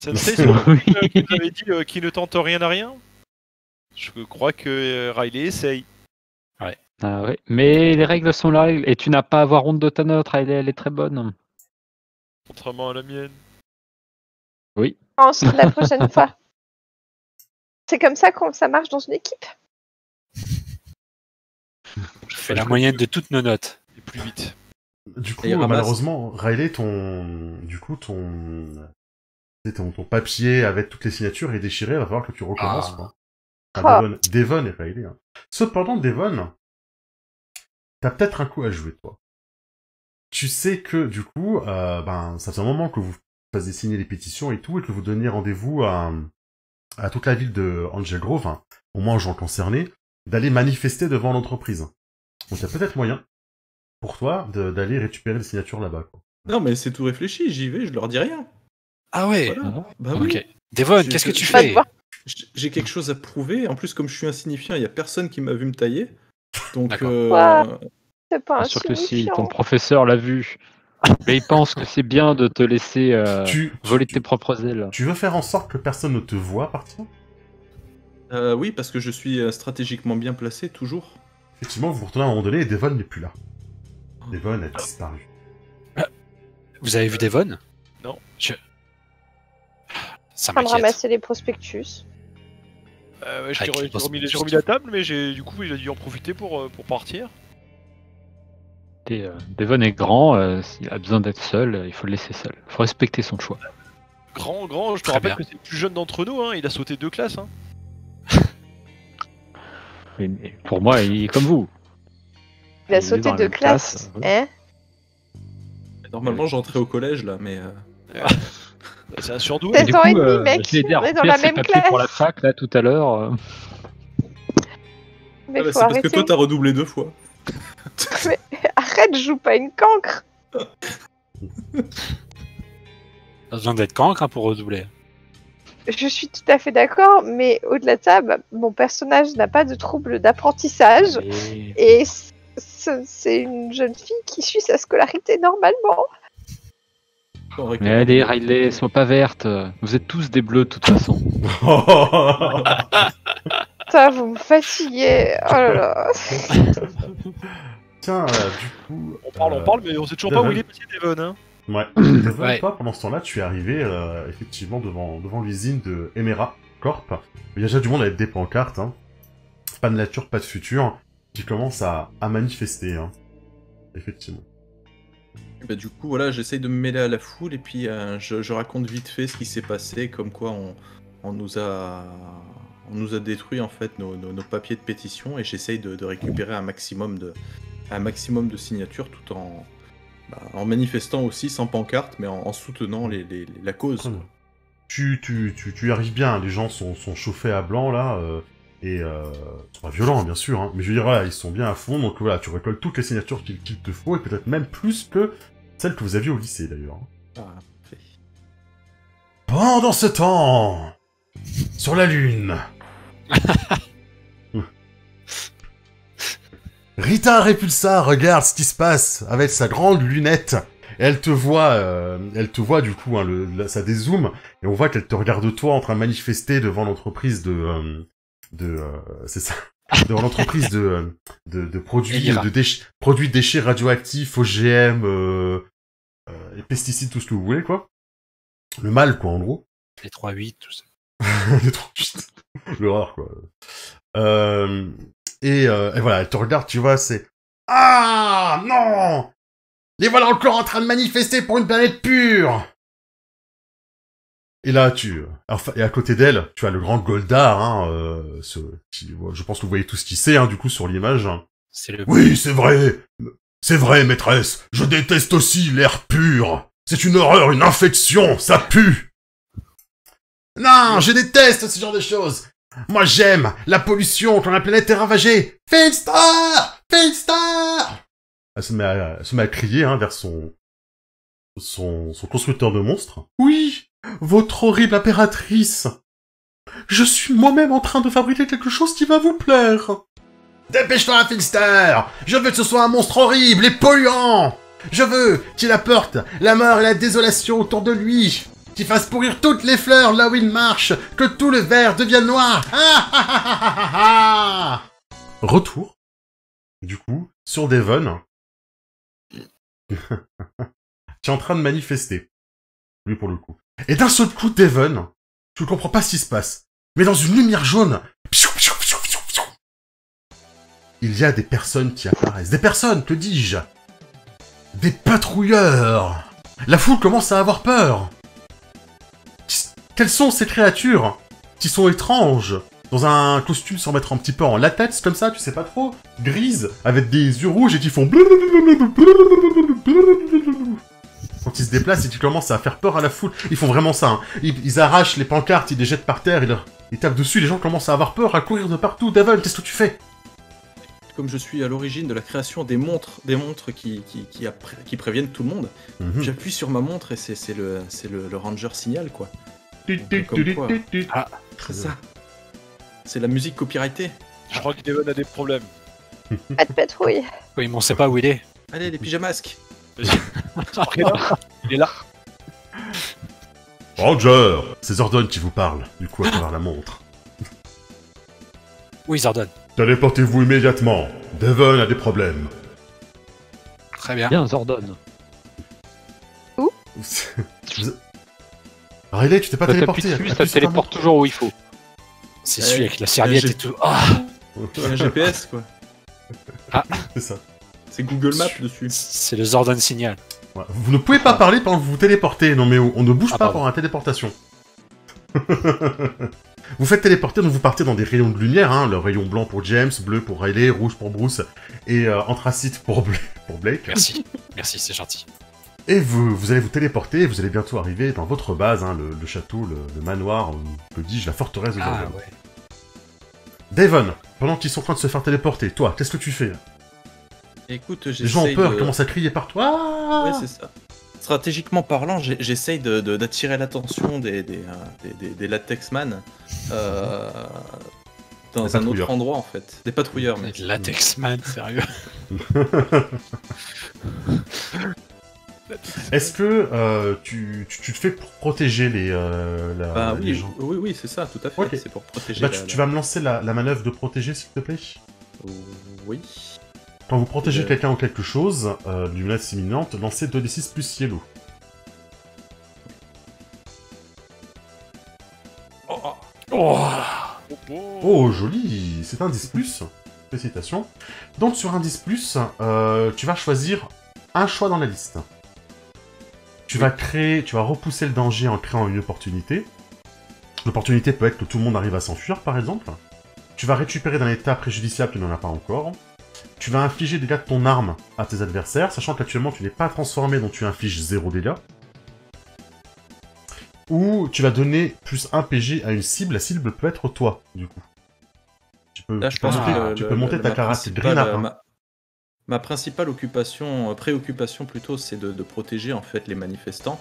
Sensei, c'est Oui. que vous avez dit qu'il ne tente rien à rien. Je crois que Riley essaye. Ah ouais. Mais les règles sont là, et tu n'as pas à avoir honte de ta note, elle est très bonne. Contrairement à la mienne. Ensuite, la prochaine fois. C'est comme ça que ça marche dans une équipe. Je fais la moyenne de toutes nos notes. Et plus vite. Du coup, Et il ramasse. malheureusement, Riley, ton papier avec toutes les signatures est déchiré, il va falloir que tu recommences, Ah. quoi. Ah. Enfin, Devon et Riley, hein. Cependant, Devon, t'as peut-être un coup à jouer, toi. Tu sais que, du coup, ça fait un moment que vous faisiez signer les pétitions et tout, et que vous donniez rendez-vous à toute la ville de Angel Grove, hein, au moins aux gens concernés, d'aller manifester devant l'entreprise. Donc il y a peut-être moyen, pour toi, d'aller récupérer les signatures là-bas, quoi. Non, mais c'est tout réfléchi, j'y vais, je leur dis rien. Ah ouais. Voilà. Bah oui. Ok. Devon, Je- qu'est-ce que tu Pas de fais? voir. J'ai quelque chose à prouver. En plus, comme je suis insignifiant, il y a personne qui m'a vu me tailler. Donc, D'accord. Ouais. C'est pas Bien sûr que si, insignifiant. ton professeur l'a vu. Mais il pense que c'est bien de te laisser voler tes propres ailes. Tu veux faire en sorte que personne ne te voit partir? oui, parce que je suis stratégiquement bien placé, toujours. Effectivement, vous vous retournez à un moment donné et Devon n'est plus là. Devon a disparu. Vous avez vu Devon? Non. Ça En train de m'inquiète. ramasser les prospectus. Ouais, Avec les j'ai remis la table, mais du coup, il a dû en profiter pour partir. Devon est grand, s'il a besoin d'être seul, il faut le laisser seul. Il faut respecter son choix. Grand, je te Très rappelle bien. que c'est le plus jeune d'entre nous, hein. Il a sauté 2 classes. Hein. Mais pour moi, il est comme vous. Il a Il est sauté dans la de même classe. classe, ouais. Hein? Normalement, j'entrais au collège, là, mais... C'est un surdoué. Sept Du ans coup, et demi, mec. j'ai aidé à On est dans remplir la ses même papiers pour la classe. fac, là, tout à l'heure. Mais Ah bah, faut c'est parce que arrêter. toi, t'as redoublé 2 fois. Arrête, je joue pas une cancre. Pas besoin d'être cancre, hein, pour redoubler. Je suis tout à fait d'accord, mais au-delà de ça, mon personnage n'a pas de trouble d'apprentissage. Et c'est une jeune fille qui suit sa scolarité normalement. On récupère. Mais allez, Riley, sois pas verte. Vous êtes tous des bleus, de toute façon. Ça, vous me fatiguez. Oh là là. Tiens, du coup... On parle, mais on sait toujours pas où il est passé, Devon. Hein. Ouais. Devon, Ouais. toi, pendant ce temps-là, tu es arrivé, effectivement, devant l'usine de Emera Corp. Il y a déjà du monde avec des pancartes, hein. Pas de nature, pas de futur, qui commence à manifester, hein. Effectivement. Bah, du coup, voilà, j'essaye de me mêler à la foule et puis je raconte vite fait ce qui s'est passé, comme quoi on nous a détruit en fait nos papiers de pétition et j'essaye de récupérer un maximum de signatures tout en manifestant aussi sans pancarte mais en soutenant la cause. Très bien. Tu y arrives bien, les gens sont chauffés à blanc, là, et sont pas violents, hein, bien sûr, hein, mais je veux dire, voilà, ils sont bien à fond, donc voilà, tu récoltes toutes les signatures qu'il te faut, et peut-être même plus que celles que vous aviez au lycée, d'ailleurs. Ah, parfait. Pendant ce temps, sur la Lune, Rita Repulsa regarde ce qui se passe avec sa grande lunette. Et elle te voit du coup, hein, ça dézoome, et on voit qu'elle te regarde toi en train de manifester devant l'entreprise c'est ça, devant l'entreprise de produits, Elira. produits déchets radioactifs, OGM, et pesticides, tout ce que vous voulez, quoi. Le mal, quoi, en gros. Les 3-8, tout ça. Les 38. L'horreur, quoi. Et voilà, elle te regarde, tu vois, c'est... Ah non! Les voilà encore en train de manifester pour une planète pure! Et là, et à côté d'elle, tu as le grand Goldar, hein, je pense que vous voyez tout ce qu'il sait, hein, du coup, sur l'image. C'est le... Oui, c'est vrai. C'est vrai, maîtresse. Je déteste aussi l'air pur. C'est une horreur, une infection, ça pue. Non, je déteste ce genre de choses. Moi, j'aime la pollution quand la planète est ravagée. Finstar! Finstar! Elle se met à crier, hein, vers son constructeur de monstres. Oui, votre horrible impératrice. Je suis moi-même en train de fabriquer quelque chose qui va vous plaire. Dépêche-toi, Finstar! Je veux que ce soit un monstre horrible et polluant! Je veux qu'il apporte la mort et la désolation autour de lui! Qu'il fasse pourrir toutes les fleurs là où il marche! Que tout le vert devienne noir! Ah, ah, ah, ah, ah, ah. Retour, du coup, sur Devon. Tu es en train de manifester. Lui, pour le coup. Et d'un seul coup, Devon, tu ne comprends pas ce qui se passe. Mais dans une lumière jaune, il y a des personnes qui apparaissent. Des personnes, que dis-je? Des patrouilleurs. La foule commence à avoir peur. Quelles sont ces créatures qui sont étranges, dans un costume sans mettre un petit peu en latex, comme ça, tu sais pas trop, grise, avec des yeux rouges et qui font... Quand ils se déplacent et qu'ils commencent à faire peur à la foule, ils font vraiment ça. Hein. Ils arrachent les pancartes, ils les jettent par terre, ils tapent dessus, les gens commencent à avoir peur, à courir de partout. Devon, qu'est-ce que tu fais? Comme je suis à l'origine de la création des montres qui préviennent tout le monde, j'appuie sur ma montre et c'est le Ranger signal, quoi. Comme quoi. Ah, c'est ça. C'est la musique copyrightée. Je crois que Devon a des problèmes. Pas de patrouille. oui, mais on sait pas où il est. Allez, les pyjamasques. Il est là. Ranger, c'est Zordon qui vous parle, du coup, à travers la montre. Oui, Zordon. Téléportez-vous immédiatement. Devon a des problèmes. Très bien. Bien, Zordon. Riley, tu t'es pas Quand téléporté. t'appuies dessus, ça appuie sur ta téléporte toujours où il faut. C'est celui avec la serviette et tout. Ah, montre. Un GPS, quoi. C'est ça. C'est Google Maps dessus. c'est le Zordon signal. Ouais. Vous ne pouvez pas parler pendant que vous vous téléportez. Non mais on ne bouge pas pardon. pendant la téléportation. Vous faites téléporter, donc vous partez dans des rayons de lumière, hein, le rayon blanc pour James, bleu pour Riley, rouge pour Bruce, et anthracite pour Blake. Merci. Merci, c'est gentil. Et vous allez vous téléporter, et vous allez bientôt arriver dans votre base, hein, le château, le manoir, que dis-je, la forteresse de Ah, Zordon. ouais. Devon, pendant qu'ils sont en train de se faire téléporter, toi, qu'est-ce que tu fais? Écoute, Les gens ont peur, commencent à crier partout. Ah Ouais, c'est ça. Stratégiquement parlant, j'essaye d'attirer l'attention des latexman dans un autre endroit, en fait. Des patrouilleurs, mais... Latex Man, sérieux. Est-ce que tu te fais pour protéger les oui, gens? oui, c'est ça, tout à fait. Ok. C'est pour protéger Bah, tu vas me lancer la manœuvre de protéger, s'il te plaît. Oui. Quand vous protégez quelqu'un ou quelque chose d'une menace imminente, lancez 2d6 plus yellow. Oh, joli! C'est un 10 plus. Félicitations. Donc, sur un 10 plus, tu vas choisir un choix dans la liste. Tu vas repousser le danger en créant une opportunité. L'opportunité peut être que tout le monde arrive à s'enfuir, par exemple. Tu vas récupérer d'un état préjudiciable qui n'en a pas encore. Tu vas infliger des dégâts de ton arme à tes adversaires, sachant qu'actuellement tu n'es pas transformé, donc tu infliges 0 dégâts. Ou tu vas donner plus 1 PG à une cible, la cible peut être toi, du coup. Tu peux, Là, je pense que tu peux monter ta caractère green up. Hein. Ma principale préoccupation plutôt, c'est de protéger en fait les manifestants.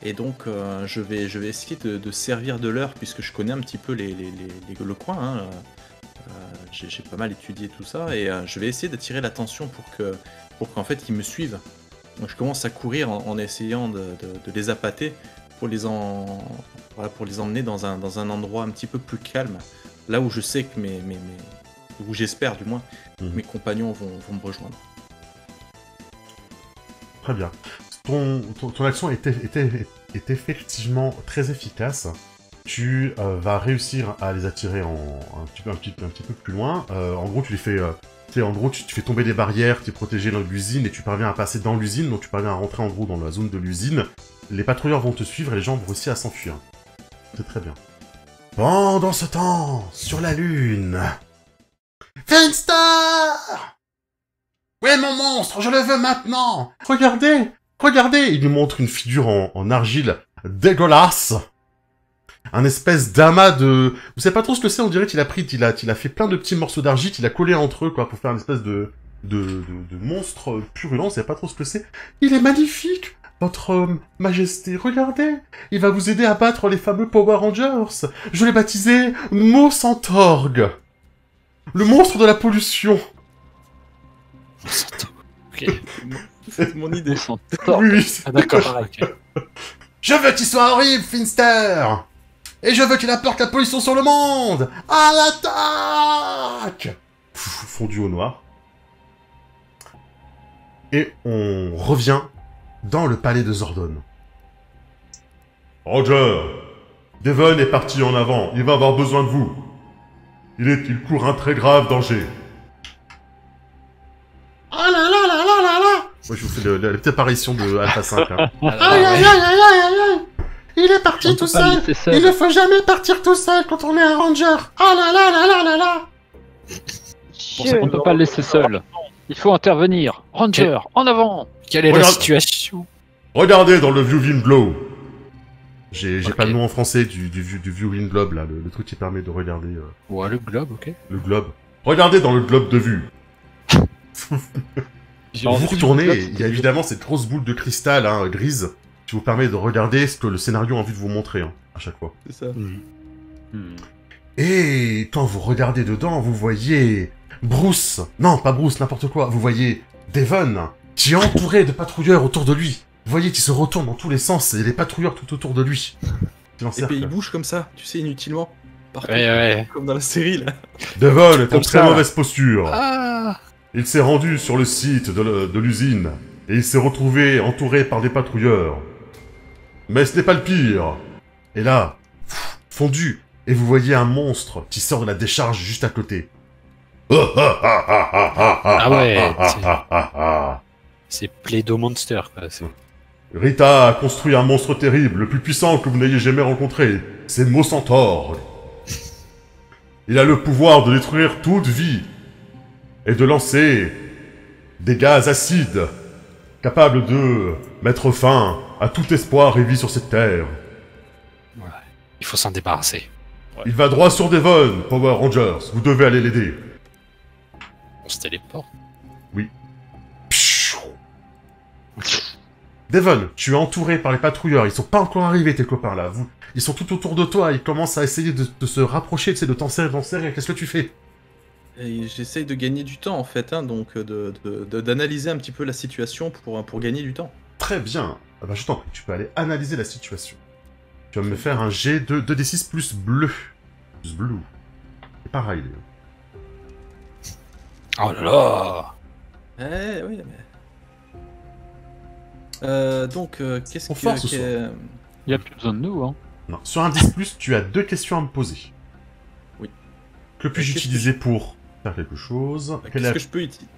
Et donc, je vais essayer de servir de l'heure, puisque je connais un petit peu le coin. Hein. J'ai pas mal étudié tout ça, et je vais essayer d'attirer l'attention pour qu'en fait ils me suivent. Donc je commence à courir en essayant de les appâter pour les emmener dans un endroit un petit peu plus calme, là où je sais que où j'espère du moins, mes compagnons vont me rejoindre. Très bien. Ton action est effectivement très efficace. Tu vas réussir à les attirer un petit peu plus loin. En gros, tu les fais... tu fais tomber des barrières, tu es protégé dans l'usine et tu parviens à passer dans l'usine, donc tu parviens à rentrer en gros dans la zone de l'usine. Les patrouilleurs vont te suivre et les gens vont réussir à s'enfuir. C'est très bien. Pendant ce temps, sur la Lune... Finster! Où est mon monstre? Je le veux maintenant! Regardez! Regardez! Il nous montre une figure en argile dégueulasse. Un espèce d'amas de... Vous savez pas trop ce que c'est, on dirait qu'il a pris... Il a fait plein de petits morceaux d'argile, il a collé entre eux, quoi, pour faire une espèce de monstre purulent, vous savez pas trop ce que c'est. Il est magnifique! Votre majesté, regardez! Il va vous aider à battre les fameux Power Rangers! Je l'ai baptisé Mosantorg! Le monstre de la pollution! Ok. C'est mon idée. Oui, Ah, d'accord. Ok. je veux qu'il soit horrible, Finster! Et je veux qu'il apporte la pollution sur le monde! À l'attaque! Fondu au noir. Et on revient dans le palais de Zordon. Roger! Devon est parti en avant, il va avoir besoin de vous. Il court un très grave danger. Ah là là là là là là! Moi, je vous fais la petite apparition de Alpha 5. Hein. Aïe aïe aïe aïe aïe aïe! Il est parti tout seul! Il ne faut jamais partir tout seul quand on est un ranger! Ah là là là là là là! On ne peut pas le laisser seul. Il faut intervenir. Ranger, en avant! Quelle est la Regarde. situation? Regardez dans le Viewing Globe. J'ai Ok. pas le nom en français du Viewing Globe, là, le truc qui permet de regarder Ouais, le globe, ok. le globe. Regardez dans le globe de vue. Quand vous retournez, il y a évidemment cette grosse boule de cristal hein, grise qui vous permet de regarder ce que le scénario a envie de vous montrer hein, à chaque fois. C'est ça. Et quand vous regardez dedans, vous voyez Bruce. Non, pas Bruce, n'importe quoi. Vous voyez Devon qui est entouré de patrouilleurs autour de lui. Vous voyez qu'il se retourne dans tous les sens et les patrouilleurs tout autour de lui. Et puis il bouge comme ça, tu sais, inutilement. Partout. Ouais. Comme dans la série, là. Devon est en Comme très ça. mauvaise posture. Ah! Il s'est rendu sur le site de l'usine et il s'est retrouvé entouré par des patrouilleurs. Mais ce n'est pas le pire. Et là, fondu, et vous voyez un monstre qui sort de la décharge juste à côté. Ah ouais, c'est Play-Doh Monster, quoi. Rita a construit un monstre terrible, le plus puissant que vous n'ayez jamais rencontré. C'est Mosantorg. Il a le pouvoir de détruire toute vie et de lancer des gaz acides capables de mettre fin à tout espoir et vie sur cette terre. Voilà. Il faut s'en débarrasser. Il va droit sur Devon, Power Rangers. Vous devez aller l'aider. On se téléporte. Devon, tu es entouré par les patrouilleurs. Ils sont pas encore arrivés, tes copains, là. Ils sont tout autour de toi. Ils commencent à essayer de se rapprocher, tu sais, de t'en serrer. Qu'est-ce que tu fais? Et j'essaye de gagner du temps, en fait, hein, donc d'analyser un petit peu la situation pour gagner du temps. Très bien. Ah bah, je t'en prie, tu peux aller analyser la situation. Tu vas me faire un G de 2d6 plus bleu. Plus blue. C'est pareil. Oh là là! Oui, mais... donc, qu'est-ce On force ce que... soir. Il n'y a plus besoin de nous, hein. Non. Sur un 10+, tu as 2 questions à me poser. Oui. Que puis-je Qu'est-ce que utiliser pour faire quelque chose? Qu'est-ce que je peux utiliser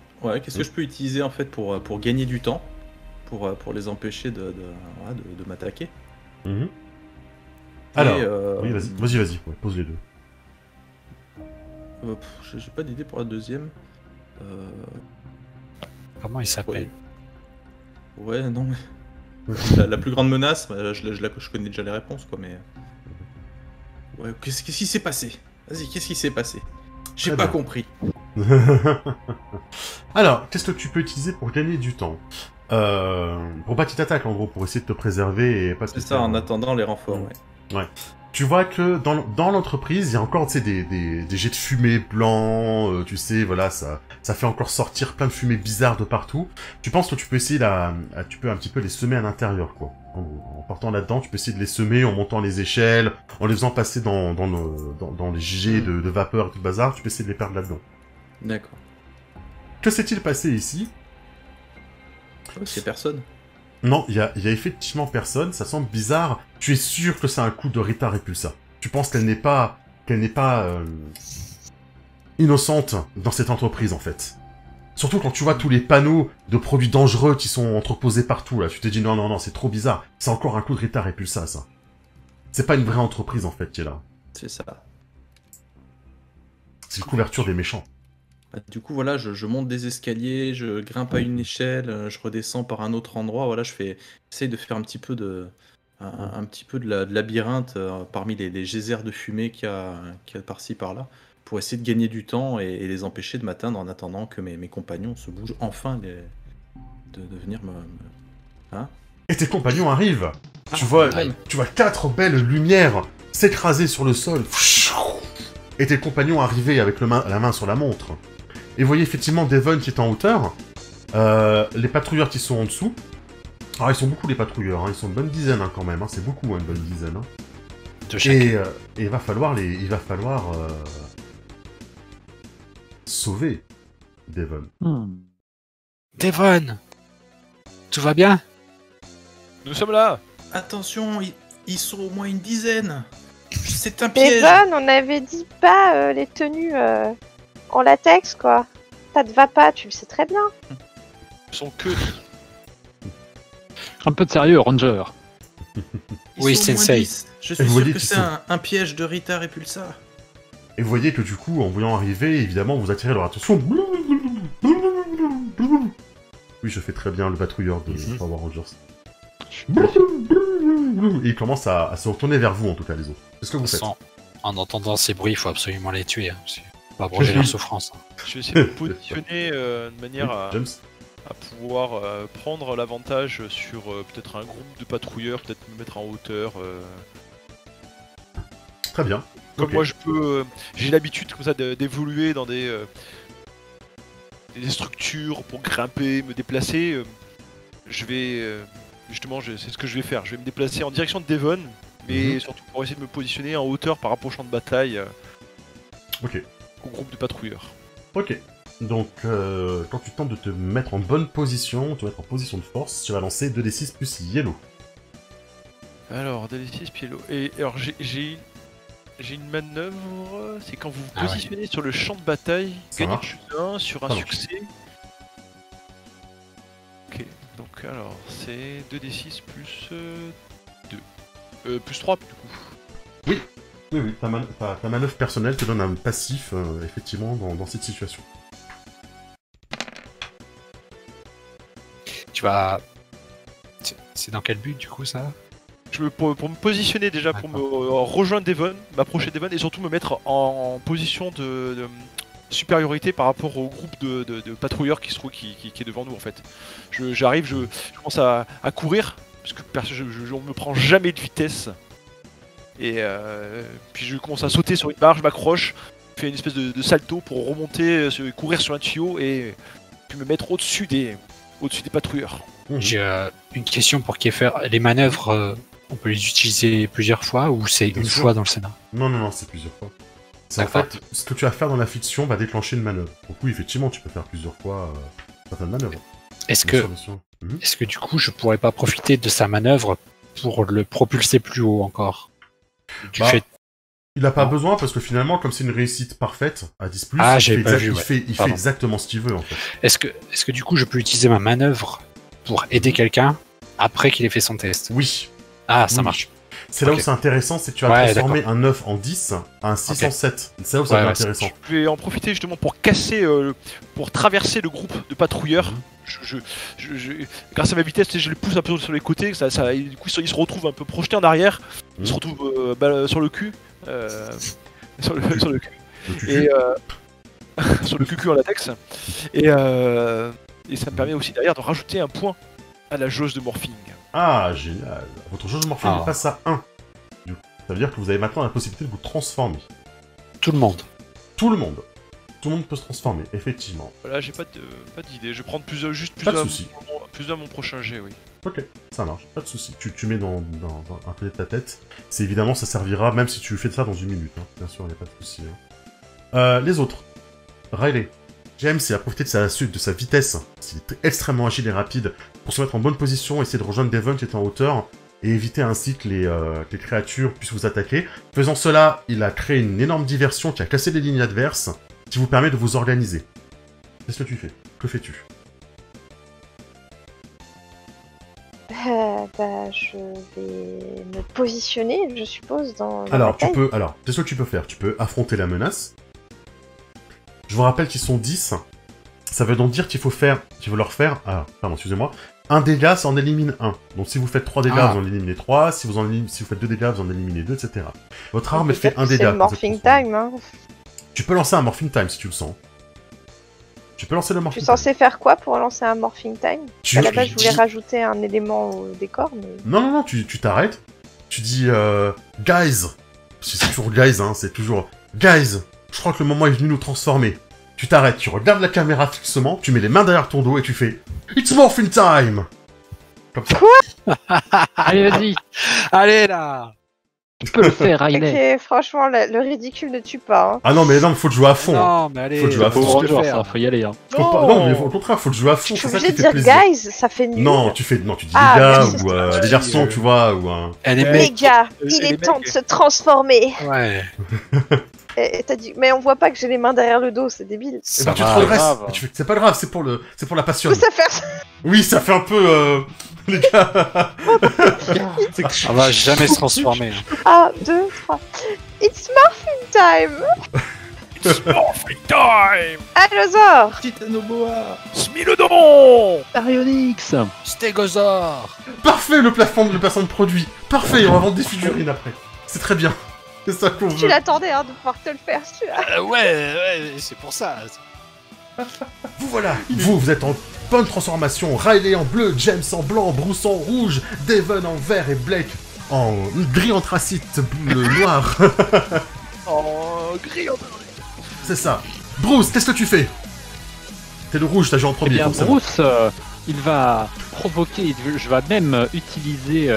qu'est-ce que je peux utiliser, en fait, pour gagner du temps? Pour les empêcher de m'attaquer? Mhm. Alors, Et, oui, vas-y, ouais, pose les deux. J'ai pas d'idée pour la deuxième. Comment il s'appelle? Ouais, non, mais... la plus grande menace, bah, je connais déjà les réponses, quoi, mais... Ouais, qu'est-ce qui s'est passé? Vas-y, qu'est-ce qui s'est passé? J'ai Très pas bien. compris. Alors, qu'est-ce que tu peux utiliser pour gagner du temps? Pour pas qu'il t'attaque, en gros, pour essayer de te préserver et pas te C'est ça, faire- en attendant les renforts, ouais. Tu vois que dans l'entreprise, il y a encore, tu sais, des jets de fumée blancs, tu sais, voilà, ça fait encore sortir plein de fumées bizarres de partout. Tu penses que tu peux essayer tu peux un petit peu les semer à l'intérieur, quoi. En gros, en partant là-dedans, tu peux essayer de les semer en montant les échelles, en les faisant passer dans les jets de vapeur et tout le bazar, tu peux essayer de les perdre là-dedans. D'accord. Que s'est-il passé ici? C'est personne. Non, il y a effectivement personne, ça semble bizarre. Tu es sûr que c'est un coup de Rita Repulsa. Tu penses qu'elle n'est pas innocente dans cette entreprise, en fait. Surtout quand tu vois tous les panneaux de produits dangereux qui sont entreposés partout, là. Tu te dis non, c'est trop bizarre. C'est encore un coup de Rita Repulsa, ça. C'est pas une vraie entreprise, en fait, qui est là. C'est ça. C'est une couverture des méchants. Du coup, voilà, je monte des escaliers, je grimpe à une échelle, je redescends par un autre endroit. Voilà, j'essaye de faire un petit peu un petit peu de labyrinthe parmi les geysers de fumée qu'il y a par-ci par-là, pour essayer de gagner du temps et les empêcher de m'atteindre en attendant que mes compagnons se bougent enfin de venir Hein? Et tes compagnons arrivent. Tu vois 4 belles lumières s'écraser sur le sol. Et tes compagnons arriver avec la main sur la montre. Et vous voyez effectivement Devon qui est en hauteur. Les patrouilleurs qui sont en dessous. Alors ils sont beaucoup les patrouilleurs, hein. Ils sont une bonne dizaine quand même. Hein. C'est beaucoup une bonne dizaine. Hein. De chaque. Et il va falloir sauver Devon. Devon, tout va bien? Nous sommes là. Attention, ils sont au moins une dizaine. C'est un piège. Devon, on avait dit pas les tenues en latex, quoi. Ça te va pas, tu le sais très bien. Ils sont que... Un peu de sérieux, Ranger. Oui, sont au moins Sensei. 10. Je Et suis vous sûr voyez que qu'ils c'est sont- un piège de Rita Repulsa. Et vous voyez que du coup, en voyant arriver, évidemment, vous attirez leur attention. Oui, je fais très bien le patrouilleur de Power Rangers. Et ils commencent à se retourner vers vous, en tout cas, les autres. Qu'est-ce que vous faites? En entendant ces bruits, il faut absolument les tuer. Hein. C'est pas abroger leur souffrance. Hein. Je vais essayer de me positionner de manière James? à pouvoir prendre l'avantage sur peut-être un groupe de patrouilleurs, peut-être me mettre en hauteur. Très bien. Comme Ok. moi, j'ai l'habitude comme ça d'évoluer dans des structures pour grimper, me déplacer. Je vais justement, c'est ce que je vais faire. Je vais me déplacer en direction de Devon, mais surtout pour essayer de me positionner en hauteur par rapport au champ de bataille Ok. au groupe de patrouilleurs. Ok. Donc, quand tu tentes de te mettre en bonne position, te mettre en position de force, tu vas lancer 2d6 plus Yellow. Alors, DD6 Pielo. Et alors, j'ai une manœuvre, c'est quand vous vous Ah ouais. positionnez sur le champ de bataille, Ça gagnez marche. plus 1 sur un Ça marche. succès. Ok, donc alors, c'est 2d6 plus 2. Plus 3 du coup. Oui, ta manœuvre personnelle te donne un passif, effectivement, dans cette situation. Tu vas. C'est dans quel but du coup ça? Pour me positionner déjà, pour me rejoindre Devon, m'approcher de Devon et surtout me mettre en position de supériorité par rapport au groupe de patrouilleurs qui se trouve qui est devant nous en fait. J'arrive, je commence à courir parce que on me prend jamais de vitesse et puis je commence à sauter sur une barre, je m'accroche, je fais une espèce de salto pour remonter, courir sur un tuyau et puis me mettre au-dessus des patrouilleurs. J'ai une question pour Kiefer. Les manœuvres, on peut les utiliser plusieurs fois ou c'est Bien une sûr. fois dans le scénar? Non, c'est plusieurs fois. C'est en D'accord. fait, ce que tu vas faire dans la fiction va déclencher une manœuvre. Donc oui, effectivement, tu peux faire plusieurs fois certaines manœuvres. Est-ce Bien que, sûr, bien sûr. Mhm. est-ce que du coup je pourrais pas profiter de sa manœuvre pour le propulser plus haut encore? Du Bah, fait... Il a pas Non. besoin parce que finalement, comme c'est une réussite parfaite à 10+, Ah, il j'avais fait, pas vu, il ouais. fait, il fait Pardon. exactement ce qu'il veut en fait. Est-ce que du coup je peux utiliser ma manœuvre pour aider quelqu'un après qu'il ait fait son test? Oui, Ah, ça Oui. marche. c'est là Ok. où c'est intéressant, c'est que tu vas Ouais, transformer un 9 en 10 à un 6 en 7. C'est là où ça Ouais, devient ouais, c'est- intéressant. Je vais en profiter justement pour casser, pour traverser le groupe de patrouilleurs. Grâce à ma vitesse, je les pousse un peu sur les côtés, et du coup ils se retrouvent un peu projetés en arrière, ils se retrouvent sur le cul, sur le cul, Le cucu. et sur le cul en latex, et ça me permet aussi derrière de rajouter un point à la jauge de morphing. Ah, génial. Votre jauge de morphine Ah. passe à 1. Du coup, ça veut dire que vous avez maintenant la possibilité de vous transformer. Tout le monde. Tout le monde. Tout le monde peut se transformer, effectivement. Voilà, j'ai pas d'idée, je vais prendre juste plus Pas de à souci. mon prochain jet, oui. Ok, ça marche, pas de souci. Tu mets dans un côté de ta tête. C'est évidemment, ça servira, même si tu fais ça dans une minute. Hein. Bien sûr, il n'y a pas de souci. Hein. Les autres. Riley. James, il a profité de sa vitesse. Il est extrêmement agile et rapide pour se mettre en bonne position, essayer de rejoindre Devon qui est en hauteur et éviter ainsi que les créatures puissent vous attaquer. Faisant cela, il a créé une énorme diversion qui a cassé les lignes adverses, qui vous permet de vous organiser. Qu'est-ce que tu fais? Que fais-tu? je vais me positionner, je suppose, dans la Alors, bataille. c'est ce que tu peux faire. Tu peux affronter la menace. Je vous rappelle qu'ils sont 10. Ça veut donc dire qu'il faut leur faire... Ah, pardon, excusez-moi. Un dégât, ça en élimine un. Donc si vous faites 3 dégâts, vous en éliminez 3. Si vous faites 2 dégâts, vous en éliminez 2, etc. Votre arme, elle fait un dégât. C'est le morphing time, hein. Tu peux lancer un morphing time si tu le sens. Tu peux lancer le Je morphing suis time. censé faire quoi pour lancer un morphing time? Tu- À la base, je voulais rajouter un élément au décor, mais... Non, tu t'arrêtes. Tu dis, guys. C'est toujours guys, hein, c'est toujours... Guys, je crois que le moment est venu nous transformer. Tu t'arrêtes, tu regardes la caméra fixement, tu mets les mains derrière ton dos et tu fais It's morphing time. Comme ça. Allez, vas-y, Allez là. tu peux le faire, Riley. Ok, franchement, le ridicule ne tue pas. Hein. Ah non, mais faut te jouer à fond. hein. Non, mais allez. Faut jouer à fond. faut le Rangers, faire. faut y aller. Hein. Faut pas- Non, mais au contraire, faut te jouer à fond. Je suis C'est ça obligée qui de fait dire plaisir. guys, ça fait nul. Non, tu dis les Ah, gars merci, ou c'est des garçons, tu vois, ou un... Elle est Les mec. gars, il les est mecs. temps de se transformer. Ouais. Et t'as dit, mais on voit pas que j'ai les mains derrière le dos, c'est débile. Eh Ça ben, tu te va. redresses. grave. Tu fais, c'est pas grave, c'est pour la passion. Tout ça faire ça. Oui, ça fait un peu, les gars. On va jamais se transformer. 1, 2, 3. It's morphing time. It's morphing time. Allosaure. Titanoboa. Smilodon. Baryonyx. Stégosaure. Parfait, le placement de produit. Parfait, on va vendre des figurines après. C'est très bien. C'est ça qu'on Tu veut. l'attendais hein, de pouvoir te le faire, celui-là. Ouais, c'est pour ça. Vous voilà. Vous êtes en bonne transformation. Riley en bleu, James en blanc, Bruce en rouge, Devon en vert et Blake en gris anthracite, bleu noir. Oh, gris. C'est ça. Bruce, qu'est-ce que tu fais? T'es le rouge, t'as joué en Eh premier, bien, forcément. Bruce, il va provoquer, je vais même utiliser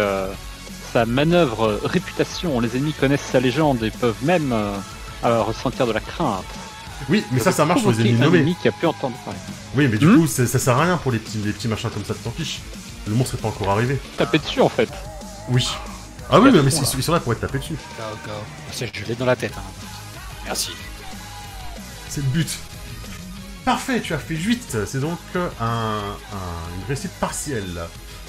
sa manœuvre réputation. Les ennemis connaissent sa légende et peuvent même ressentir de la crainte. Oui, mais ça marche pour les Provoquer ennemis un nommés. ennemi qui a pu entendre parler. Oui, mais du coup, ça sert à rien pour les petits machins comme ça, tu t'en fiches. Le monstre est pas encore arrivé. Taper dessus en fait. Oui. Ah oui, mais Quatre ils sont là pour être tapés dessus. Je l'ai dans la tête. Hein. Merci. C'est le but. Parfait, tu as fait 8. C'est donc une réussite partielle.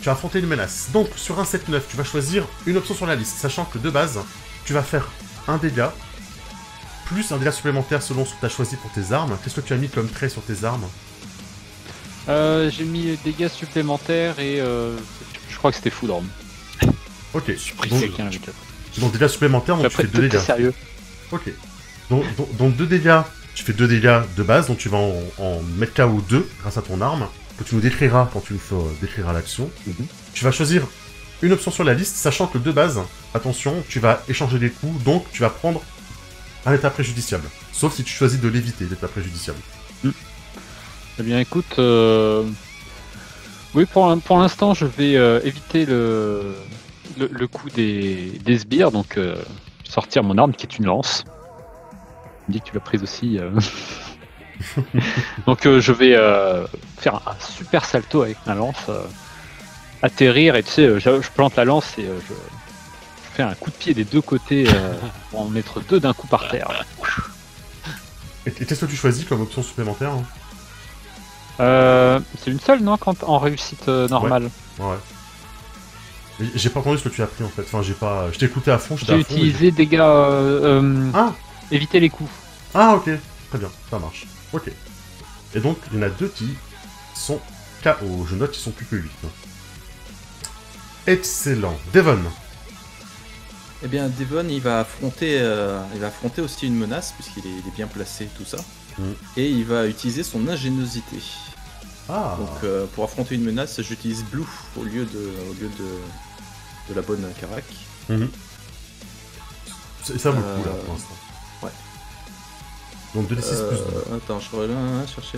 Tu as affronté une menace. Donc, sur un 7-9, tu vas choisir une option sur la liste, sachant que de base, tu vas faire un dégât, plus un dégât supplémentaire selon ce que tu as choisi pour tes armes. Qu'est-ce que tu as mis comme trait sur tes armes? J'ai mis dégâts supplémentaires et je crois que c'était foudre. Ok. Surprise. Quelqu'un l'avait déjà. Donc dégâts supplémentaires, donc tu Après, fais 2 tout est dégâts. sérieux. Ok. Donc 2 dégâts, tu fais 2 dégâts de base, donc tu vas en mettre KO 2 grâce à ton arme, que tu nous décriras quand tu nous décriras l'action. Mhm. Tu vas choisir une option sur la liste, sachant que de base, attention, tu vas échanger des coups, donc tu vas prendre un état préjudiciable. Sauf si tu choisis de l'éviter, l'état préjudiciable. Eh bien, écoute, oui, pour l'instant, je vais éviter le coup des sbires, donc sortir mon arme qui est une lance. Tu me dis que tu l'as prise aussi. Donc, je vais faire un super salto avec ma lance, atterrir, et tu sais, je plante la lance et je fais un coup de pied des deux côtés pour en mettre deux d'un coup par terre. Là. Et qu'est-ce que tu choisis comme option supplémentaire hein? C'est une seule, non, quand en réussite normale. Ouais. Mais j'ai pas entendu ce que tu as pris en fait. Enfin, j'ai pas. Je t'ai écouté à fond, j'étais J'ai à fond. utilisé dégâts. Ah Éviter les coups. Ah, ok. Très bien, ça marche. Ok. Et donc, il y en a 2 qui sont KO. Je note qu'ils sont plus que 8. Excellent. Devon. Eh bien, Devon, il va affronter aussi une menace, puisqu'il est bien placé, tout ça. Et il va utiliser son ingéniosité. Ah. Donc, pour affronter une menace, j'utilise Blue au lieu de la bonne Karak. Ça vaut le coup, là, pour l'instant. Ouais. Donc 2d6 plus 2. Attends, je reviens chercher...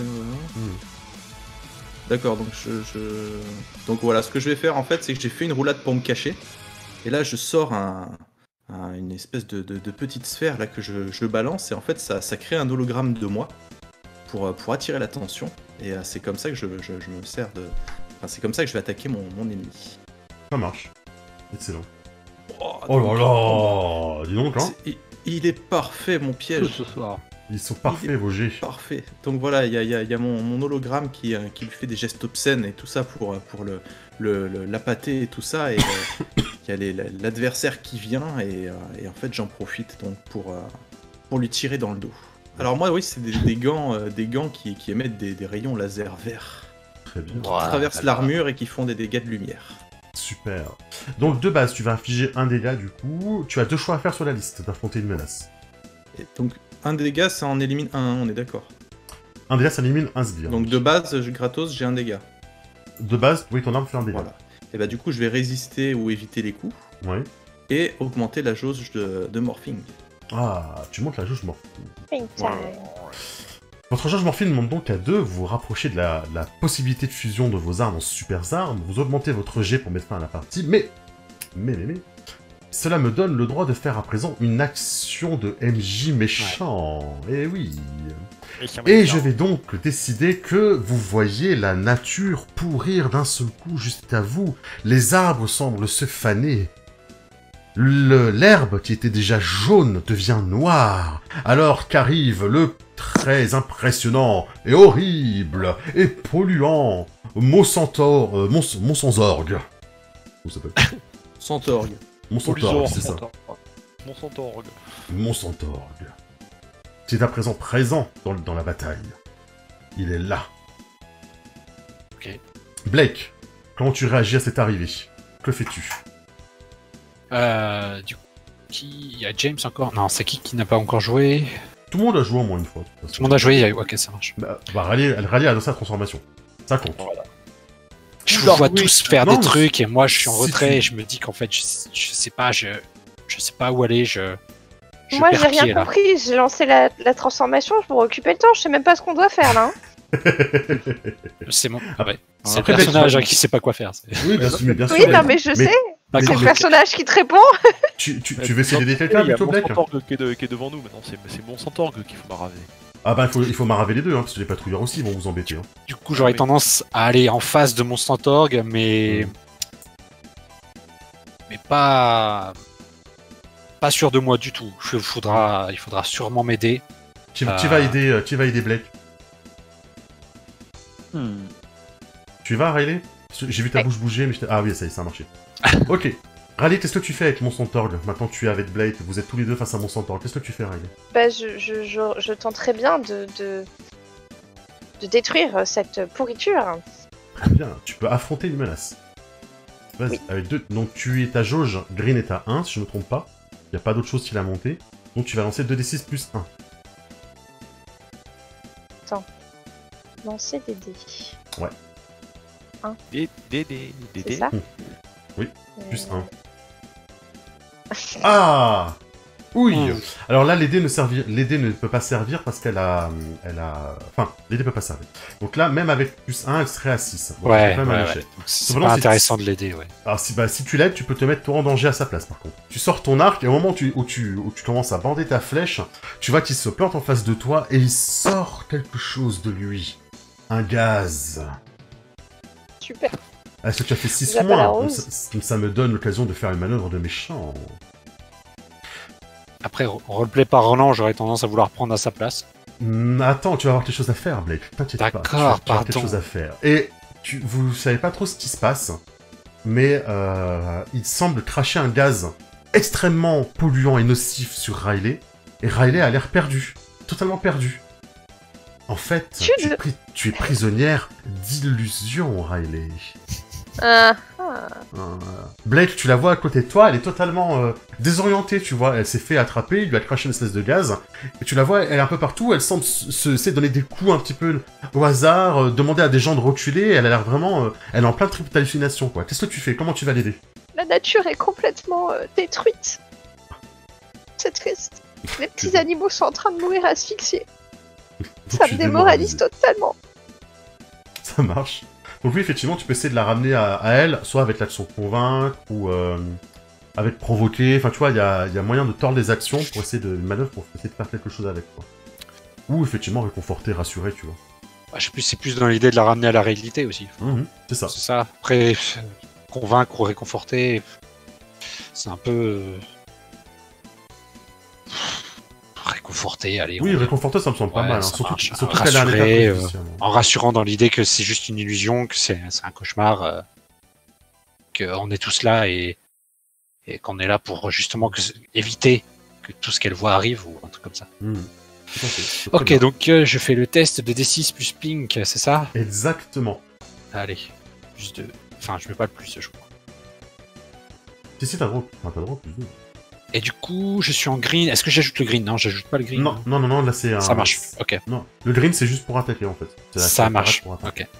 D'accord, donc donc voilà, ce que je vais faire en fait, c'est que j'ai fait une roulade pour me cacher. Et là, je sors une espèce de petite sphère là que je balance. Et en fait, ça crée un hologramme de moi pour attirer l'attention. Et c'est comme ça que je me sers de... Enfin, c'est comme ça que je vais attaquer mon ennemi. Ça marche. Excellent. Oh Oh là là. Dis donc, hein. Il est parfait, mon Tout piège. ce soir. Ils sont parfaits, vos jets. Parfait. Donc voilà, il y a mon hologramme qui lui fait des gestes obscènes et tout ça pour l'appâter et tout ça. Et il y a l'adversaire qui vient et en fait j'en profite donc pour lui tirer dans le dos. Alors moi oui, c'est des gants qui émettent des rayons laser verts. Très bien. Qui traversent l'armure et qui font des dégâts de lumière. Super. Donc de base, tu vas infliger un dégât du coup. Tu as 2 choix à faire sur la liste d'affronter une menace. Et donc un dégât, ça en élimine un, on est d'accord. Un dégât, ça élimine un sbire. Donc de base, gratos, j'ai un dégât. De base, oui, ton arme fait un dégât. Voilà. Et bah du coup, je vais résister ou éviter les coups. Ouais. Et augmenter la jauge de morphing. Ah, tu montes la jauge morphine. Pink time. Votre jauge morphine monte donc à 2, vous vous rapprochez de la possibilité de fusion de vos armes en super armes, vous augmentez votre jet pour mettre fin à la partie, mais, cela me donne le droit de faire à présent une action de MJ méchant. Eh oui. Et je vais donc décider que vous voyez la nature pourrir d'un seul coup juste à vous. Les arbres semblent se faner. L'herbe qui était déjà jaune devient noire, alors qu'arrive le très impressionnant et horrible et polluant Monsantorgue. Monsantorgue. Comment ça s'appelle Centaurgue. Monsantorgue, c'est ça. Monsantorgue. Monsantorgue. Qui est à présent présent dans la bataille. Il est là. Ok. Blake, comment tu réagis à cette arrivée? Que fais-tu? Du coup, il y a James encore. Non, c'est qui n'a pas encore joué? Tout le monde a joué au moins une fois. de toute façon. Tout le monde a joué. Ok, ça marche. Elle rallie à sa transformation. Ça compte. Je vous vois tous faire Non, des trucs et moi je suis en si retrait tu- et je me dis qu'en fait je sais pas, je sais pas où aller. Je Moi, j'ai perds pied, rien là. compris. J'ai lancé la transformation pour occuper le temps. Je sais même pas ce qu'on doit faire là. Hein. C'est mon. Ah, Ouais. C'est le après, personnage Blake, qui sait pas quoi faire. Oui, bien sûr. Oui, non, mais je sais. Pas C'est comme le personnage qui te répond. Tu veux essayer d'aider quelqu'un Il y a plutôt, Blake? Monsantorgue qui est devant nous maintenant, c'est Monsantorgue qu'il faut maraver. Ah bah il faut maraver les deux, hein, parce que les patrouilleurs aussi vont vous embêter. Hein. Du coup, j'aurais Oui. tendance à aller en face de mon Stentorgue, mais pas sûr de moi du tout. Il faudra sûrement m'aider. Qui va aider Blake? Tu vas, Riley? J'ai vu ta bouche bouger, mais ah oui, ça y est, ça a marché. Ok. Riley, qu'est-ce que tu fais avec Monsantorgue? Maintenant tu es avec Blake, vous êtes tous les deux face à Monsantorgue. Qu'est-ce que tu fais, Riley? Bah, je tente très bien de détruire cette pourriture. Très bien, tu peux affronter une menace. Vas-y, Oui. avec deux. Donc ta jauge green est à 1, si je ne me trompe pas. Il n'y a pas d'autre chose qui l'a monté. Donc tu vas lancer 2d6 plus 1. Lancer des dés. C'est ça Oui, plus 1. Ah Oui. Alors là, les dés ne peut pas servir parce qu'elle a... Enfin, les dés ne peuvent pas servir. Donc là, même avec plus 1, elle serait à 6. Donc, Ouais, c'est quand même un ouais. échec. Donc, c'est Cependant, pas c'est- intéressant de l'aider, ouais. Alors si tu l'aides, tu peux te mettre toi en danger à sa place par contre. Tu sors ton arc et au moment où tu commences à bander ta flèche, tu vois qu'il se plante en face de toi et il sort quelque chose de lui. Un gaz. Super. Ah, ça tu as fait 6 J'appelle la moins, rose. donc ça me donne l'occasion de faire une manœuvre de méchant. Après, roleplay par Roland, j'aurais tendance à vouloir prendre à sa place. Attends, tu vas avoir quelque chose à faire, Blake. T'inquiète pas. D'accord, Tu vas avoir quelque pardon. chose à faire. Et vous savez pas trop ce qui se passe, mais il semble cracher un gaz extrêmement polluant et nocif sur Riley. Et Riley a l'air perdu. Totalement perdu. En fait, tu es prisonnière d'illusions, Riley. Blake, tu la vois à côté de toi, elle est totalement désorientée, tu vois. Elle s'est fait attraper, il lui a craché une espèce de gaz. Et tu la vois, elle est un peu partout, elle semble se donner des coups un petit peu au hasard, demander à des gens de reculer. Elle a l'air vraiment... elle est en plein de trip d'hallucination, quoi. Qu'est-ce que tu fais? Comment tu vas l'aider? La nature est complètement détruite. C'est triste. Les petits animaux sont en train de mourir asphyxiés. Ça me démoralise totalement. Ça marche. Donc oui, effectivement, tu peux essayer de la ramener à elle, soit avec l'action convaincre, ou avec provoquer. Enfin, tu vois, il y a moyen de tordre les actions pour essayer de... une manœuvre pour essayer de faire quelque chose avec, quoi. Ou effectivement, réconforter, rassurer, tu vois. Bah, c'est plus dans l'idée de la ramener à la réalité aussi. C'est ça. C'est ça. Après, convaincre ou réconforter, c'est un peu... réconforter, allez. Oui, réconforter, ça me semble pas Ouais, mal. Hein. ça Surtout, marche. surtout qu'elle a un état Rassurer, préjudiciable. en rassurant dans l'idée que c'est juste une illusion, que c'est un cauchemar, qu'on est tous là et qu'on est là pour justement éviter que tout ce qu'elle voit arrive ou un truc comme ça. Tout à fait. C'est très Ok, bien. donc je fais le test de D6 plus Pink, c'est ça? Exactement. Allez, juste de... Enfin, je mets pas le plus, je crois. Si, t'as le droit. Enfin, t'as le droit, plus deux. Et du coup, je suis en green. Est-ce que j'ajoute le green? Non, j'ajoute pas le green. Non, là c'est un... Ça marche, ok. Non, le green c'est juste pour attaquer en fait. C'est la Ça carte marche, pour attaquer. ok.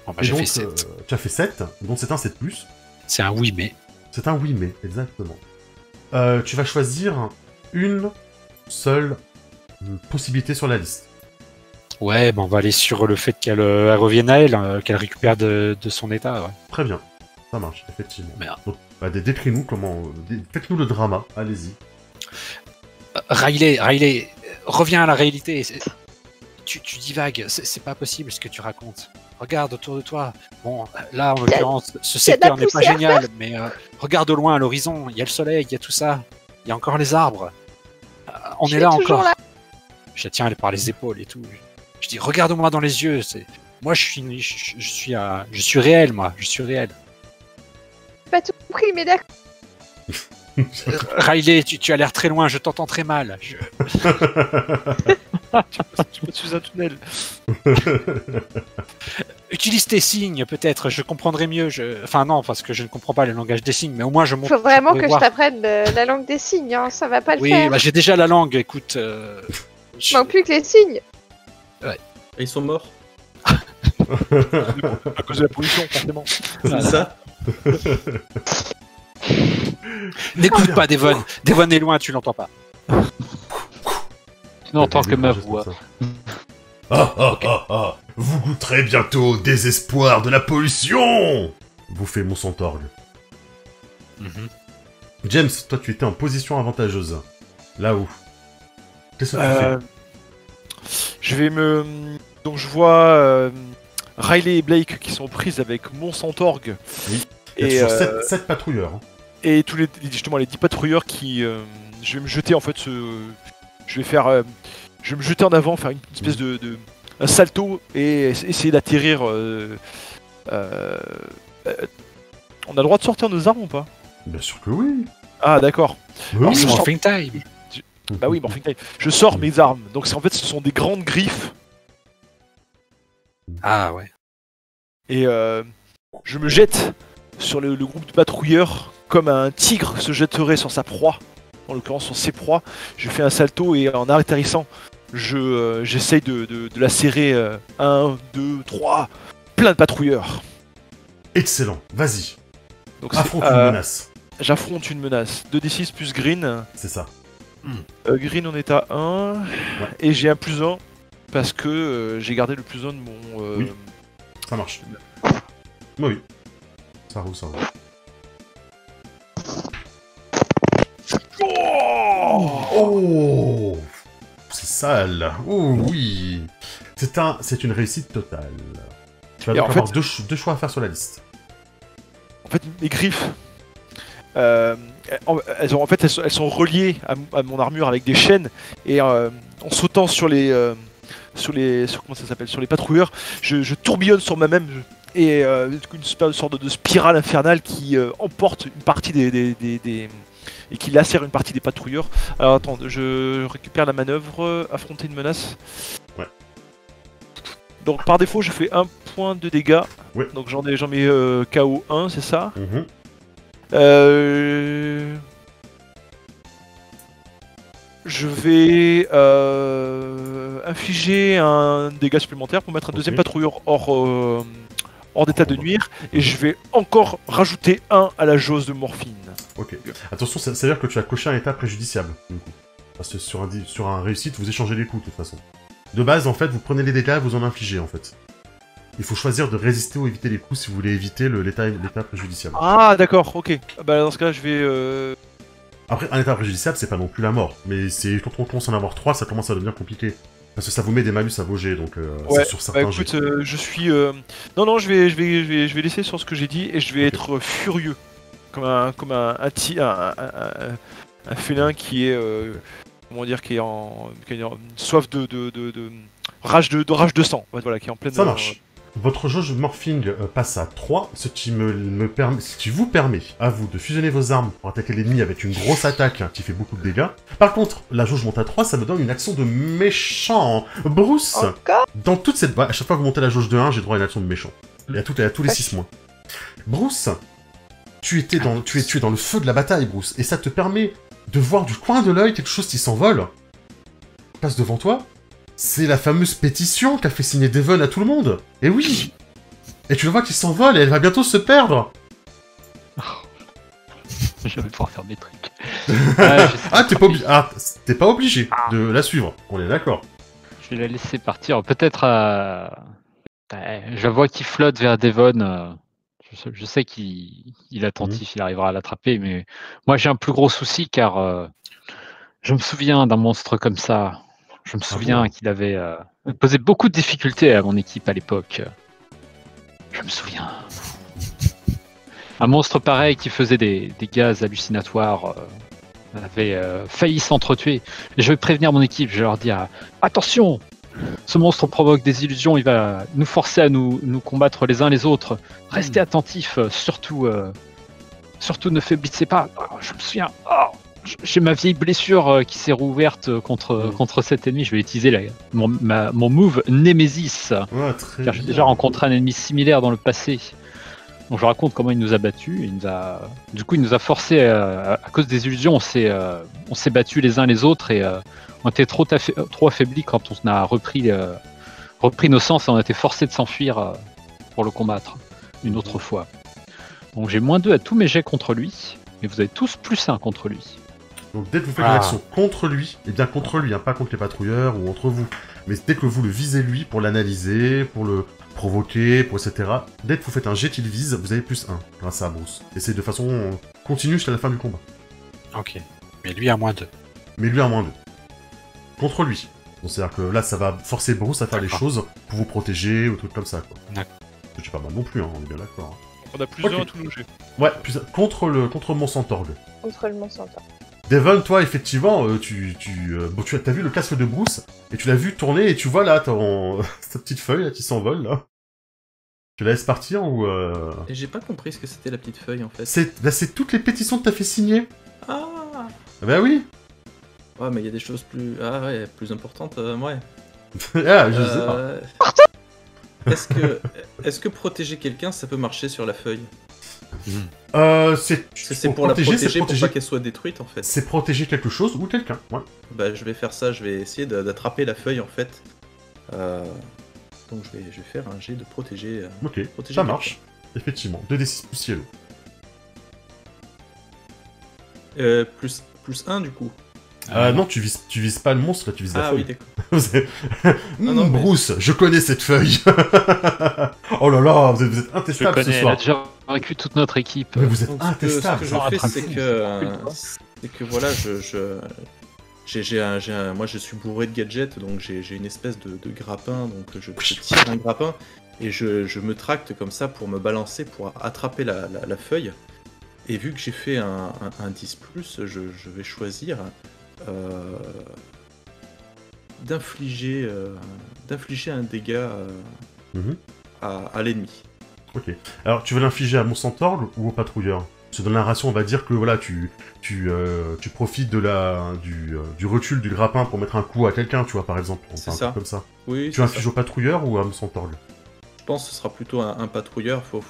Bon, bah, Et j'ai donc, fait 7. tu as fait 7, donc c'est un 7+. C'est un oui, mais. C'est un oui mais, exactement. Tu vas choisir une seule possibilité sur la liste. Ouais, bon, on va aller sur le fait qu'elle elle revienne à elle, qu'elle récupère de son état, ouais. Très bien, ça marche, effectivement. Merde. Donc, décris-nous comment... Faites-nous le drama, allez-y. Riley, reviens à la réalité. Tu divagues, c'est pas possible ce que tu racontes. Regarde autour de toi. Bon, là, en l'occurrence, ce secteur n'est pas génial, mais regarde au loin, à l'horizon, il y a le soleil, il y a tout ça. Il y a encore les arbres. On est là encore. Là. Je la tiens par les épaules et tout. Je dis, regarde-moi dans les yeux. Moi, je suis réel, moi. Je suis réel. Pas tout compris, mais d'accord. Riley, tu as l'air très loin, je t'entends très mal. Tu passes sous un tunnel. Utilise tes signes, peut-être, je comprendrai mieux. Enfin non, parce que je ne comprends pas le langage des signes, mais au moins je montre. Faut vraiment que je t'apprenne la langue des signes, hein. Ça va pas le faire. Oui, bah, j'ai déjà la langue, écoute. Il manque plus que les signes. Et ils sont morts. À cause de la pollution, forcément. C'est ça. N'écoute pas Devon. Devon est loin, tu l'entends pas. Tu n'entends que ma voix. Vous goûterez bientôt au désespoir de la pollution. Vous faites mon centaure. James, toi tu étais en position avantageuse. Là où? Qu'est-ce que tu fais? Je vais me... Donc je vois Riley et Blake qui sont prises avec mon Centorgue. Oui. Il y a toujours 7 patrouilleurs. Hein. Et tous les 10 patrouilleurs qui... je vais me jeter en fait je vais faire... je vais me jeter en avant, faire une espèce de un salto et essayer d'atterrir... on a le droit de sortir nos armes ou pas? Bien sûr que oui. Ah d'accord. Oui. C'est morphing time. Bah oui, morphing time. Je sors mes armes. Donc en fait ce sont des grandes griffes. Ah ouais. Et je me jette sur le groupe de patrouilleurs comme un tigre se jetterait sur sa proie, en l'occurrence sur ses proies. Je fais un salto et en atterrissant, j'essaye de la serrer. 1, 2, 3, plein de patrouilleurs. Excellent, vas-y. Donc affronte une menace. J'affronte une menace. 2d6 plus green. C'est ça. Green on est à 1. Ouais. Et j'ai un plus 1 parce que j'ai gardé le plus 1 de mon... Oui, ça marche. Oui. Ça roule. Oh, c'est sale. Oh oui. C'est une réussite totale. Tu vas donc avoir deux choix à faire sur la liste. En fait, mes griffes, elles sont reliées à mon armure avec des chaînes et en sautant sur les patrouilleurs, je tourbillonne sur moi-même et une sorte de spirale infernale qui emporte une partie et qui lacère une partie des patrouilleurs. Alors attends, je récupère la manœuvre, affronter une menace. Ouais. Donc par défaut, je fais 1 point de dégâts. Ouais. Donc j'en mets KO 1, c'est ça. Je vais infliger un dégât supplémentaire pour mettre un deuxième patrouilleur hors d'état de nuire, et je vais encore rajouter 1 à la jauge de morphine. Ok. Attention, ça veut dire que tu as coché un état préjudiciable, du coup. Parce que sur un réussite, vous échangez les coups, de toute façon. De base, en fait, vous prenez les dégâts, vous en infligez, en fait. Il faut choisir de résister ou éviter les coups si vous voulez éviter l'état préjudiciable. Ah, d'accord, ok. Bah, dans ce cas, je vais... Après, un état préjudiciable, c'est pas non plus la mort. Mais quand on commence à en avoir 3, ça commence à devenir compliqué. Parce que ça vous met des malus à vos jets, donc ouais, c'est sur certains écoute, jets. je suis... Non, je vais laisser sur ce que j'ai dit, et je vais être furieux. Comme un félin qui est comment dire, qui a une soif de rage de sang, voilà, qui est en pleine. Ça marche. Votre jauge de morphing passe à 3, ce qui vous permet à vous de fusionner vos armes pour attaquer l'ennemi avec une grosse attaque qui fait beaucoup de dégâts. Par contre, la jauge monte à 3, ça me donne une action de méchant. Bruce, Encore dans toute cette... à chaque fois que vous montez la jauge de 1, j'ai droit à une action de méchant. Et à tous les 6 mois. Bruce, tu es dans le feu de la bataille, Bruce, et ça te permet de voir du coin de l'œil quelque chose qui s'envole. Passe devant toi. C'est la fameuse pétition qu'a fait signer Devon à tout le monde. Et oui. Et tu le vois qu'il s'envole et elle va bientôt se perdre. Je vais pouvoir faire mes trucs. T'es pas obligé de la suivre. On est d'accord. Je vais la laisser partir. Peut-être je la vois qui flotte vers Devon. Je sais qu'il est attentif, il arrivera à l'attraper, mais moi j'ai un plus gros souci car je me souviens d'un monstre comme ça. Je me souviens qu'il avait posé beaucoup de difficultés à mon équipe à l'époque. Je me souviens. Un monstre pareil qui faisait des gaz hallucinatoires avait failli s'entretuer. Et je vais prévenir mon équipe, je vais leur dire attention, ce monstre provoque des illusions, il va nous forcer à nous combattre les uns les autres. Restez attentifs, surtout ne faiblissez pas. Oh, je me souviens, j'ai ma vieille blessure qui s'est rouverte contre cet ennemi. Je vais utiliser mon move Nemesis. Ouais, car j'ai déjà rencontré un ennemi similaire dans le passé. Donc je raconte comment il nous a battus. Du coup, il nous a forcé, à cause des illusions, on s'est battus les uns les autres et on était trop affaiblis quand on a repris nos sens et on a été forcé de s'enfuir pour le combattre une autre fois. Donc j'ai -2 à tous mes jets contre lui, mais vous avez tous +1 contre lui. Donc dès que vous faites une action contre lui, et bien contre lui, hein, pas contre les patrouilleurs ou entre vous, mais dès que vous le visez lui pour l'analyser, pour le provoquer, etc. Dès que vous faites un jet qu'il vise, vous avez +1 grâce à Bruce. Et c'est de façon continue jusqu'à la fin du combat. Ok. Mais lui a -2. Mais lui a -2. Contre lui. Donc c'est-à-dire que là, ça va forcer Bruce à faire des choses pour vous protéger ou trucs comme ça, quoi. D'accord. C'est pas mal non plus, hein, on est bien d'accord. Hein. On a +1 à tous nos jets. Ouais, contre mon centaure. Contre le Monsanto. Devon, toi, effectivement, t'as vu le casque de Bruce, et tu l'as vu tourner, et tu vois là, ta petite feuille là, qui s'envole, là. Tu la laisses partir, ou... Et j'ai pas compris ce que c'était la petite feuille, en fait. C'est toutes les pétitions que t'as fait signer. Ah Bah oui. Ouais, mais il y a des choses plus... Ah ouais, plus importantes, ouais. Ah, je sais pas. Est-ce que protéger quelqu'un, ça peut marcher sur la feuille? C'est pour la protéger pour pas qu'elle soit détruite, en fait. C'est protéger quelque chose ou quelqu'un, ouais. Bah, je vais faire ça, je vais essayer d'attraper la feuille, en fait. Donc je vais faire un jet de protéger. Ok, protéger ça marche. Effectivement, 2d6 plus cielo. Plus 1, du coup. Non, tu vises pas le monstre, là, tu vises la feuille. Ah oui, d'accord. Non, Bruce, je connais cette feuille. Oh là là, vous êtes intestable ce soir. Elle a déjà vaincu toute notre équipe. Mais vous êtes Donc, intestable. Ce que je fais, c'est que voilà, moi je suis bourré de gadgets, donc j'ai une espèce de grappin, donc je tire un grappin et je me tracte comme ça pour me balancer, pour attraper la feuille. Et vu que j'ai fait un 10+, je vais choisir d'infliger un dégât à l'ennemi. Ok. Alors, tu veux l'infliger à mon centaure ou au patrouilleur? Parce que dans la narration, on va dire que voilà, tu profites du recul du grappin pour mettre un coup à quelqu'un, tu vois, par exemple. C'est ça. Comme ça. Oui, tu infliges au patrouilleur ou à mon centaure? Je pense que ce sera plutôt un patrouilleur, faut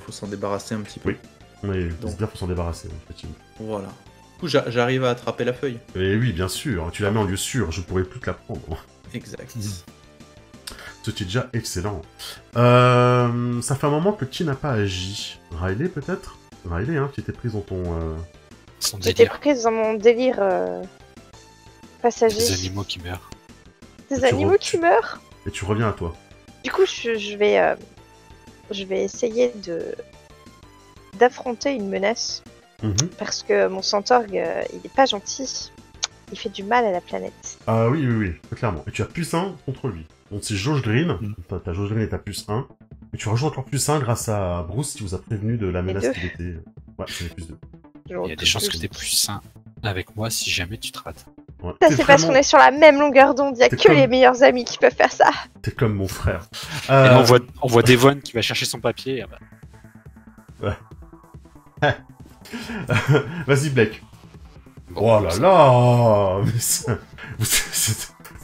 s'en débarrasser un petit peu. Oui. Mais c'est bien, faut s'en débarrasser, effectivement. Voilà. Du coup, j'arrive à attraper la feuille. Et oui, bien sûr. Tu la mets en lieu sûr, je pourrais plus te la prendre. Exact. Ce qui est déjà excellent. Ça fait un moment que qui n'a pas agi. Riley, peut-être? Riley, hein, qui était prise dans ton... J'étais prise dans mon délire passager. Des animaux qui meurent. Des animaux qui meurent. Et tu reviens à toi. Du coup, je vais essayer d'affronter une menace. Parce que mon centaure, il est pas gentil. Il fait du mal à la planète. Ah oui, clairement. Et tu as +1 contre lui. Donc c'est Jauge Green. Ta Jauge Green est à +1. Et tu rajoutes encore +1 grâce à Bruce qui vous a prévenu de la menace qu'il était... Ouais, c'est les +2. Il y a des chances que t'aies +1 avec moi si jamais tu te rates. Ouais. Ça, T'es c'est parce vraiment- qu'on est sur la même longueur d'onde. Il y a T'es que comme- les meilleurs amis qui peuvent faire ça. T'es comme mon frère. Et là, on voit Devon qui va chercher son papier. Ah bah, Vas-y, Blake. bon, Oh là là mais c'est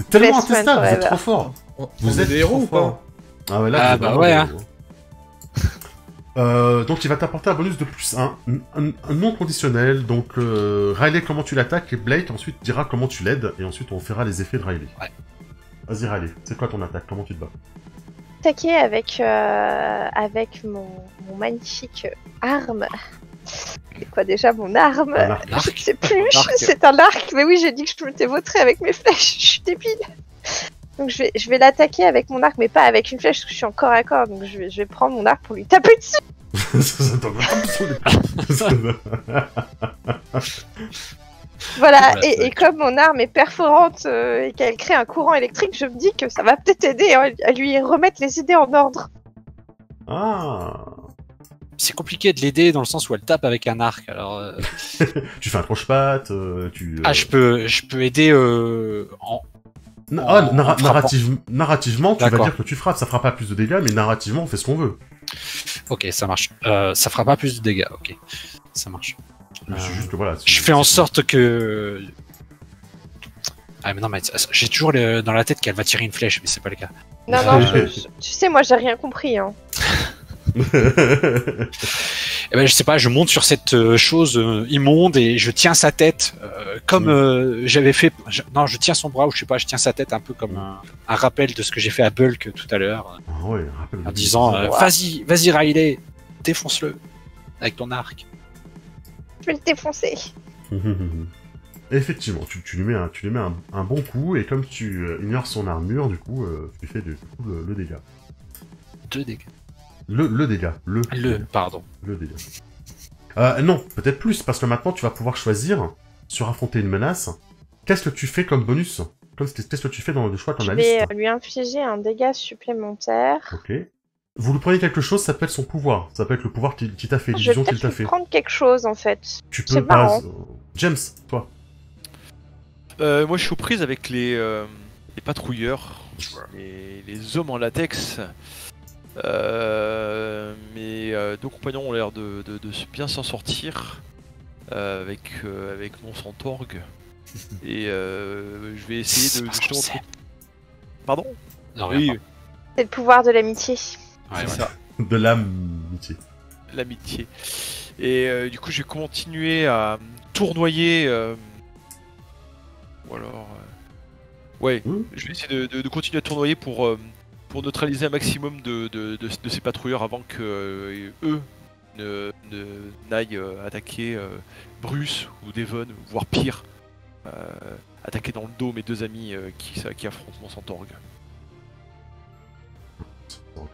tellement Best friend intestable, vous êtes forever. trop fort. Vous est êtes des héros trop ou pas fort. Ah ouais, là, Ah c'est bah vraiment ouais, des hein. héros. Donc il va t'apporter un bonus de +1, un non conditionnel. Donc Riley, comment tu l'attaques, et Blake ensuite dira comment tu l'aides, et ensuite on fera les effets de Riley. Ouais. Vas-y Riley, c'est quoi ton attaque? Comment tu te bats? Attaquer avec mon magnifique arme. C'est quoi déjà mon arme? Un arc. Je ne sais plus. Un arc. C'est un arc. Mais oui, j'ai dit que je m'étais vautré avec mes flèches. Je suis débile. Donc je vais l'attaquer avec mon arc, mais pas avec une flèche parce que je suis en corps à corps. Donc je vais prendre mon arc pour lui taper dessus. Voilà. Voilà, Et comme mon arme est perforante et qu'elle crée un courant électrique, je me dis que ça va peut-être aider à lui remettre les idées en ordre. Ah. c'est compliqué de l'aider dans le sens où elle tape avec un arc. Alors, Tu fais un croche-patte, tu... je peux aider en. narrativement, tu vas D'accord. dire que tu frappes, ça fera pas plus de dégâts, mais narrativement, on fait ce qu'on veut. Ok, ça marche. Ça fera pas plus de dégâts. Ok, ça marche. C'est juste que voilà. Je fais en sorte que. Ah mais non, mais j'ai toujours dans la tête qu'elle va tirer une flèche, mais c'est pas le cas. Non, non, tu sais, moi j'ai rien compris. Hein. Eh ben, je sais pas, je monte sur cette chose immonde et je tiens sa tête comme j'avais fait. Non, je tiens son bras ou je sais pas, je tiens sa tête un peu comme un rappel de ce que j'ai fait à Bulk tout à l'heure, Ah ouais, rappelle-moi. en disant vas-y Riley, défonce-le avec ton arc. Je vais le défoncer. Effectivement, tu lui mets un bon coup, et comme tu ignores son armure, du coup, tu fais le dégât. 2 dégâts. Le dégât. Pardon. Le dégât. Non, peut-être plus, parce que maintenant tu vas pouvoir choisir, sur affronter une menace, qu'est-ce que tu fais comme bonus? Qu'est-ce que tu fais dans le choix de Je ton vais liste? lui infliger un dégât supplémentaire. Ok. Vous lui prenez quelque chose, ça peut être son pouvoir. Ça peut être le pouvoir qui t'a fait, Je vais l'illusion qu'il peut-être t'a lui fait. prendre quelque chose en fait. Tu c'est peux pas... marrant. James, toi. Moi, je suis aux prises avec les patrouilleurs, les hommes en latex. Mais deux compagnons ont l'air de bien s'en sortir avec mon Centaurgue. Et je vais essayer de justement. Pardon? Non, Oui, rien C'est le pouvoir de l'amitié. pas. Ouais, c'est voilà. ça, De l'amitié. l'amitié. Et du coup, je vais continuer à tournoyer. Ou alors. Ouais, je vais essayer de continuer à tournoyer pour neutraliser un maximum de ces patrouilleurs avant que eux n'aillent attaquer Bruce ou Devon, voire pire, attaquer dans le dos mes deux amis qui affrontent mon Centaurgue.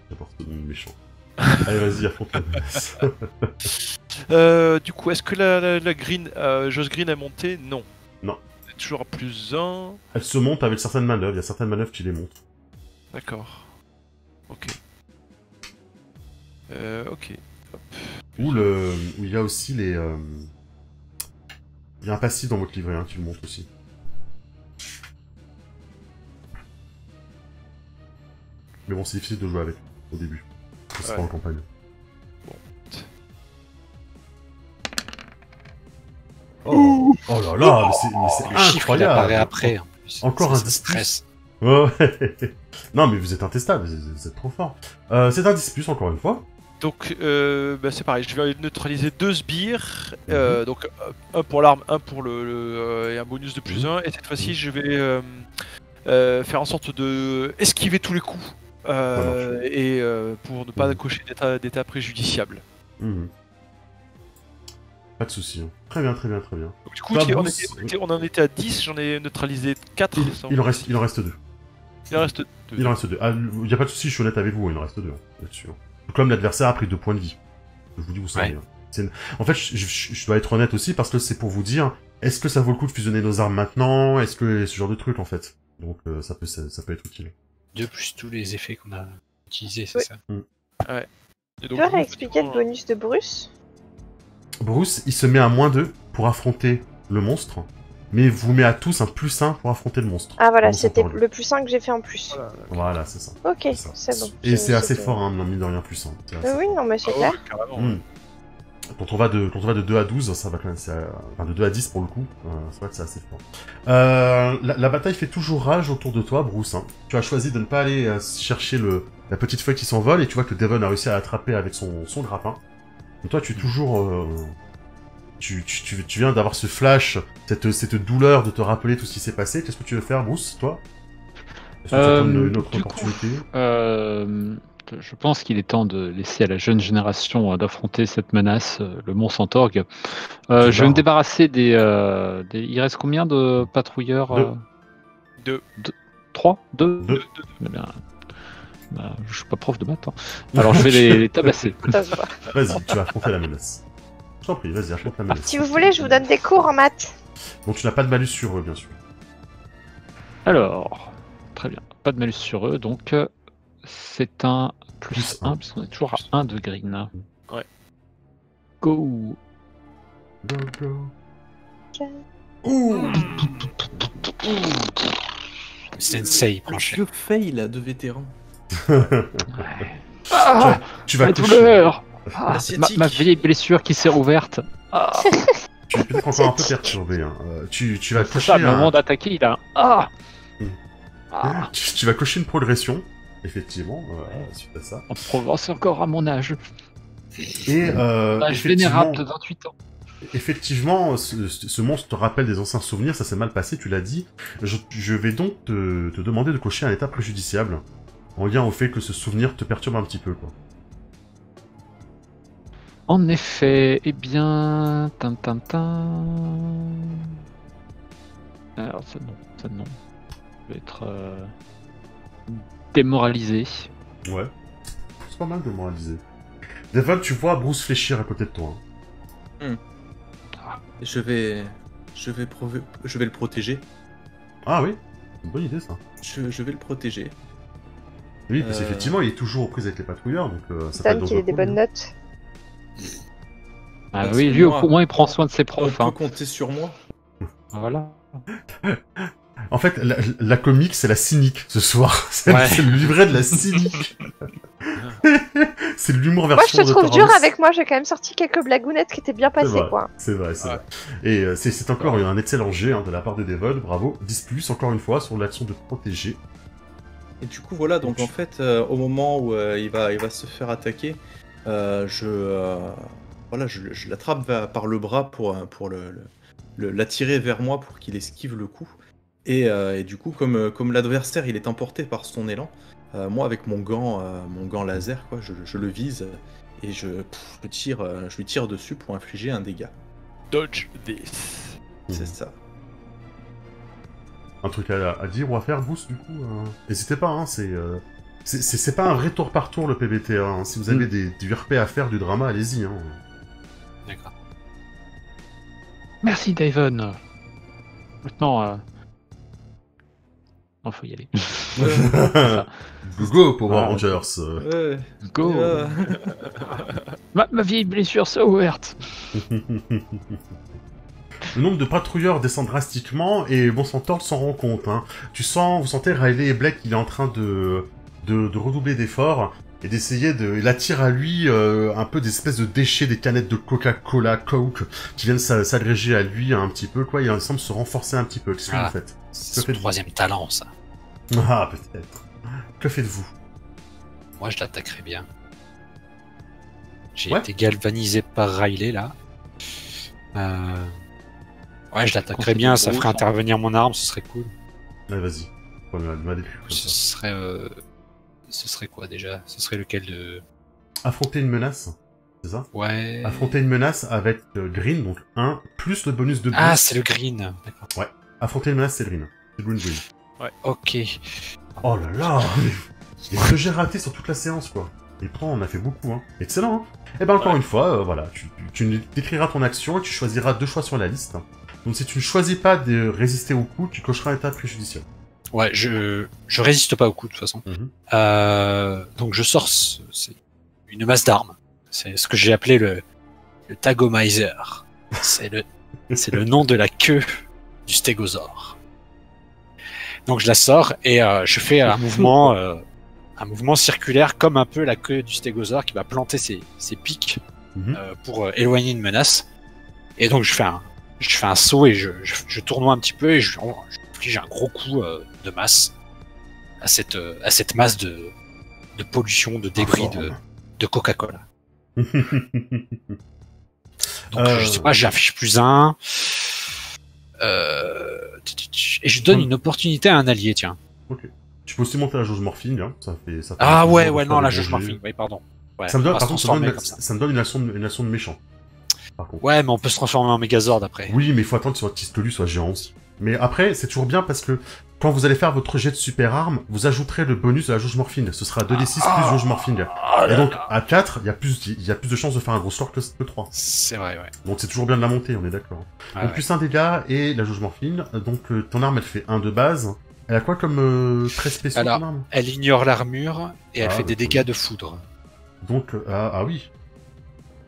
D'abord, c'est méchant. Allez, vas-y, affronte la menace. Du coup, est-ce que la Green, Joss Green a monté? Non. Non. C'est toujours à +1. Elle se monte avec certaines manœuvres, il y a certaines manœuvres qui les montent. D'accord. Ok. Ok. Où il y a aussi les... Il y a un passif dans votre livret, hein, qui le montre aussi. Mais bon, c'est difficile de jouer avec, au début. C'est Ouais. pas en campagne. Bon. Oh, oh là là, mais c'est Le chiffre il apparaît incroyable. après. En plus. Encore Ça un stress. Ouais. Non, mais vous êtes intestable, vous êtes trop fort. C'est un 10+, encore une fois. Donc, c'est pareil, je vais neutraliser 2 sbires, donc un pour l'arme, un pour et un bonus de +1, et cette fois-ci je vais faire en sorte de esquiver tous les coups, et pour ne pas cocher d'état préjudiciable. Mhm. Pas de soucis. Hein. Très bien, très bien, très bien. Donc, du coup, Bah, on Bruce, en était à 10, j'en ai neutralisé 4. Il en reste 2. Il en reste 2. Il en reste 2. Ah, il y a pas de soucis, je suis honnête avec vous, il en reste 2 hein, là-dessus. Hein. Comme l'adversaire a pris 2 points de vie. Je vous dis, vous savez. Ouais. Hein. En fait, je dois être honnête aussi parce que c'est pour vous dire, est-ce que ça vaut le coup de fusionner nos armes maintenant? Est-ce que ce genre de truc en fait? Donc ça peut être utile. 2 plus tous les effets qu'on a utilisés, c'est Oui. ça. Et Tu donc, peux du coup, réexpliquer le bonus de Bruce? Bruce, il se met à -2 pour affronter le monstre. mais vous met à tous un +1 pour affronter le monstre. Ah voilà, Le monstre c'était Centaure. le +1 que j'ai fait en plus. Voilà, c'est ça. Ok, ça. c'est bon. Et c'est assez c'était- fort, hein, mine de rien, +1. C'est assez Oui, non, mais c'est Ah clair. ouais, carrément. Mm. Quand on va de 2 à 12, ça va quand même... Enfin, de 2 à 10 pour le coup, c'est vrai que c'est assez fort. La bataille fait toujours rage autour de toi, Bruce. Hein. Tu as choisi de ne pas aller chercher la petite feuille qui s'envole, et tu vois que Devon a réussi à l'attraper avec son grappin. Et toi, tu es toujours... Tu viens d'avoir ce flash, cette douleur de te rappeler tout ce qui s'est passé. Qu'est-ce que tu veux faire, Bruce, toi? Est-ce que tu attends une autre du coup, opportunité? Je pense qu'il est temps de laisser à la jeune génération d'affronter cette menace, le Mont Centaurgue. Je vais me débarrasser des... Il reste combien de patrouilleurs? Deux. 3 2 Deux. Eh bien, je suis pas prof de maths. Hein. Alors je vais les tabasser. Ça se voit. Vas-y, tu vas affronter la menace. Je t'en prie, vas-y, affronte la menace. Si vous voulez, je vous donne des cours en maths. Donc tu n'as pas de malus sur eux, bien sûr. Alors, très bien. Pas de malus sur eux, donc c'est un Plus +1, un. puisqu'on est toujours à 1 de green. Ouais. Go. Go, go. Ok. Ouh. Sensei, Un plancher. vieux fail de vétéran. Ah, Tu vas la coucher. douleur. Ah, Asiatique. ma vieille blessure qui s'est rouverte. Ah, Tu es peut-être encore un peu perturbé. Hein. Tu vas c'est cocher ça, le moment d'attaquer, il a un... Ah. Mm. Ah, tu vas cocher une progression, effectivement, suite à ça. en Provence encore à mon âge. Et Âge vénérable de 28 ans. effectivement, ce monstre te rappelle des anciens souvenirs, ça s'est mal passé, tu l'as dit. Je vais donc te demander de cocher un état préjudiciable, en lien au fait que ce souvenir te perturbe un petit peu, quoi. En effet, eh bien... Alors ça non. Je vais être démoralisé. Ouais. C'est pas mal de moraliser. Devon, tu vois Bruce fléchir à côté de toi. Hein. Je vais le protéger. Ah oui, c'est une bonne idée ça. Je vais le protéger. Oui, parce qu'effectivement, il est toujours aux prises avec les patrouilleurs, donc ça peut être Donne qu'il ait des dangereux bonnes pour lui. notes. Ah Parce oui, que lui moi, au moins il prend soin de ses On profs. peut Hein. compter sur moi. Voilà. En fait, la comique, c'est la cynique ce soir. C'est Ouais. c'est le livret de la cynique. C'est l'humour Moi, version je te trouve Doctor dur House. avec moi. J'ai quand même sorti quelques blagounettes qui étaient bien C'est passées, vrai, quoi. c'est vrai, c'est Ouais. vrai. Et c'est encore un excellent jet de la part de Devon, bravo. 10+, encore une fois, sur l'action de protéger. Et du coup, voilà, donc en fait, au moment où il va se faire attaquer, je l'attrape par le bras pour l'attirer vers moi pour qu'il esquive le coup. Et du coup, comme l'adversaire il est emporté par son élan, moi avec mon gant laser, quoi, je le vise et je lui tire dessus pour infliger un dégât. Dodge this. C'est ça. Un truc à dire ou à faire, Bruce, du coup n'hésitez pas, hein, c'est pas un vrai tour par tour le PBT, hein. Si vous avez du RP à faire, du drama, allez-y. Hein. D'accord. Merci Davon. Maintenant, non, faut y aller. Go, Power Ah, Rangers. Ouais. Go. Ah. Ma vieille blessure s'est ouverte. Le nombre de patrouilleurs descend drastiquement et Bon Centaure s'en rend compte. Hein. Vous sentez Riley et Blake, il est en train de redoubler d'efforts et d'essayer il attire à lui un peu des espèces de déchets, des canettes de Coca-Cola, Coke, qui viennent s'agréger à lui un petit peu, quoi. Il semble se renforcer un petit peu. Qu'est-ce que vous faites? C'est son troisième talent, ça. Ah, peut-être. Que faites-vous? Moi, je l'attaquerai bien. J'ai Ouais. été galvanisé par Riley, là. Ouais, je l'attaquerai Quand bien, c'est ça gros, ferait ça. intervenir mon arme, ce serait cool. Allez, vas-y. Ce serait quoi, déjà? Ce serait lequel de... Affronter une menace, c'est ça? Ouais... Affronter une menace avec Green, donc 1, plus le bonus de Ah, boost. c'est le green. D'accord. Affronter une menace, c'est Green. C'est Green. Ok. Oh là là. Il y a 2 jets ratés sur toute la séance, quoi. Et pourtant, on a fait beaucoup, hein. Excellent, hein. Et ben, encore une fois, voilà, tu décriras ton action et tu choisiras 2 choix sur la liste. Donc, si tu ne choisis pas de résister au coup, tu cocheras un état préjudiciable. Ouais, je résiste pas au coup, de toute façon. Donc, je sors c'est une masse d'armes. C'est ce que j'ai appelé le tagomizer. C'est le nom de la queue du stégosaure. Donc je la sors et je fais un mouvement circulaire comme un peu la queue du stégosaure qui va planter ses pics pour éloigner une menace. Et donc je fais un saut et je tournoie un petit peu et je inflige un gros coup de masse à cette masse de pollution, de débris de Coca-Cola. Donc je sais pas, j'affiche +1. Et je donne une opportunité à un allié, tiens. Ok. Tu peux aussi monter la jauge morphine, hein. Ça fait Ah ouais, plaisir de non, faire la des jauge bons morphine, jets. oui, pardon. Ouais, Ça me donne, on va par se contre, transformer comme ça. ça me donne une action de méchant. Par contre. Ouais, mais on peut se transformer en Megazord après. Oui, mais il faut attendre que soit Tistolu soit géant aussi. Mais après, c'est toujours bien parce que quand vous allez faire votre jet de super arme, vous ajouterez le bonus de la jauge morphine. Ce sera 2d6 plus jauge morphine. Et donc, à 4, il y a plus de chances de faire un gros score que 3. C'est vrai, ouais. Donc c'est toujours bien de la monter, on est d'accord. Ah, Donc ouais. plus un dégât et la jauge morphine. Donc ton arme, elle fait 1 de base. Elle a quoi comme trait spécial, Alors, ton arme? Elle ignore l'armure et elle Ah, fait des d'accord. dégâts de foudre. Donc, ah oui.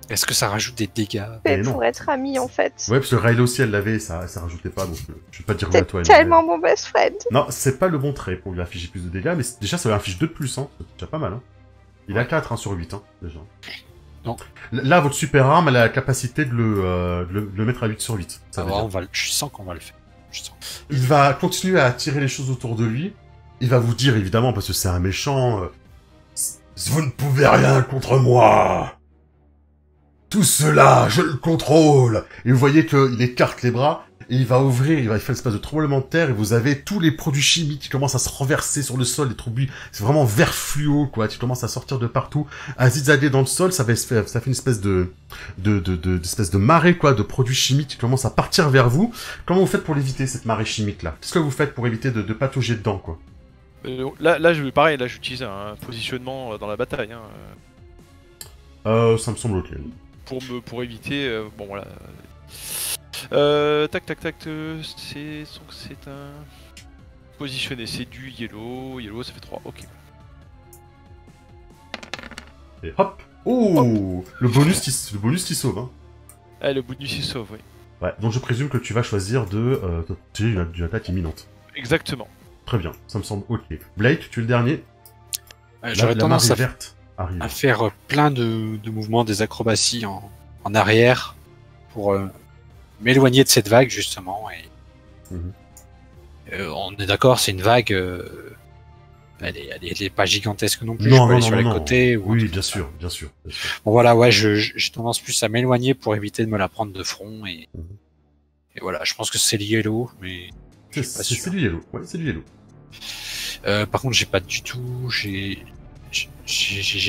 Est-ce que ça rajoute des dégâts? Mais Mais non. pour être amis, en fait. Ouais, parce que Riley aussi, elle l'avait, ça rajoutait pas, donc je vais pas te dire T'es ouais, toi. elle tellement l'avait. mon best friend. Non, c'est pas le bon trait pour lui afficher plus de dégâts, mais déjà, ça lui affiche 2 de plus, hein. C'est déjà pas mal, hein. Il a 4 hein, sur 8, hein, déjà. Non. Là, votre super arme, elle a la capacité de le mettre à 8 sur 8. Ça veut dire. Je sens qu'on va le faire. Je sens. Il va continuer à attirer les choses autour de lui. Il va vous dire, évidemment, parce que c'est un méchant, vous ne pouvez rien contre moi. Tout cela, je le contrôle. Et vous voyez qu'il écarte les bras, et il va ouvrir, il va faire une espèce de tremblement de terre, et vous avez tous les produits chimiques qui commencent à se renverser sur le sol, les produits, c'est vraiment vert fluo, quoi, qui commencent à sortir de partout, à zigzaguer dans le sol, ça fait une espèce d'espèce de marée, quoi, de produits chimiques qui commencent à partir vers vous. Comment vous faites pour l'éviter, cette marée chimique-là? Qu'est-ce que vous faites pour éviter de patauger dedans, quoi? Là, j'utilise un positionnement dans la bataille. Hein, Ça me semble ok. pour éviter. Bon, voilà. Tac, c'est un. Positionné, c'est du yellow. Yellow, ça fait 3. Ok. Et hop. Oh, le bonus qui sauve, hein. Ah, le bonus il sauve, oui. Ouais, donc je présume que tu vas choisir de une attaque imminente. Exactement. Très bien, ça me semble ok. Blake, tu es le dernier. J'aurais La tendance marée verte arrive. à faire plein de mouvements, des acrobaties en arrière pour m'éloigner de cette vague justement. Et Mhm. on est d'accord, c'est une vague. Elle est pas gigantesque non plus. Non, je peux non, aller non, sur les non. côtés. Ou un Oui, truc bien comme ça. sûr, bien sûr. Bon voilà, ouais, j'ai tendance plus à m'éloigner pour éviter de me la prendre de front et voilà, je pense que c'est le yellow, mais je suis pas sûr. C'est du yellow. Ouais, c'est du yellow. Par contre, j'ai pas du tout. J'ai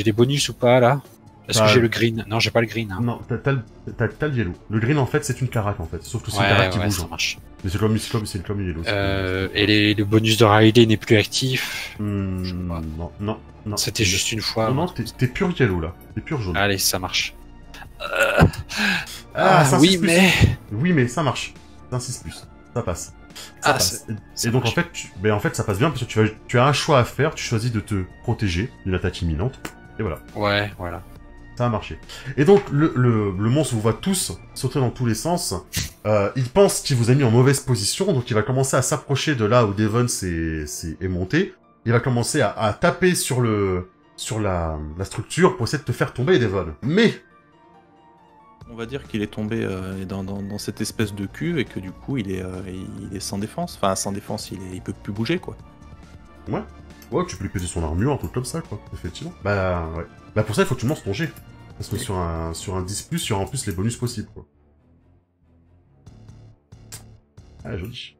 des bonus ou pas là? Est-ce que Bah, j'ai le green? Non, j'ai pas le green. Hein. Non, t'as le yellow. Le green, en fait, c'est une carac, en fait. Sauf que c'est une Ouais, carac qui ouais, bouge. ça hein. marche. Mais c'est comme le yellow. Et le bonus de Riley n'est plus actif. Je sais pas. Non. C'était juste une fois. Non, t'es pur yellow, là. T'es pur jaune. Allez, ça marche. ça, oui, 6 plus. mais. Oui, mais ça marche. C'est un 6+. Ça passe. Ça Ah, passe. ça Et donc, marche. en fait, ça passe bien parce que tu as un choix à faire. Tu choisis de te protéger d'une attaque imminente. Et voilà. Ouais, voilà. Ça a marché. Et donc, le monstre vous voit tous sauter dans tous les sens. Il pense qu'il vous a mis en mauvaise position, donc il va commencer à s'approcher de là où Devon est monté. Il va commencer à taper sur la structure pour essayer de te faire tomber, Devon. Mais, On va dire qu'il est tombé dans cette espèce de cuve et que du coup il est sans défense. Enfin, sans défense, il peut plus bouger quoi. ouais, tu peux lui péter son armure, un truc comme ça, quoi. Effectivement. Bah, ouais. Bah, pour ça, il faut que tu lances ton jet. Parce que sur un 10+, il y aura en plus les bonus possibles, quoi. Ah, joli.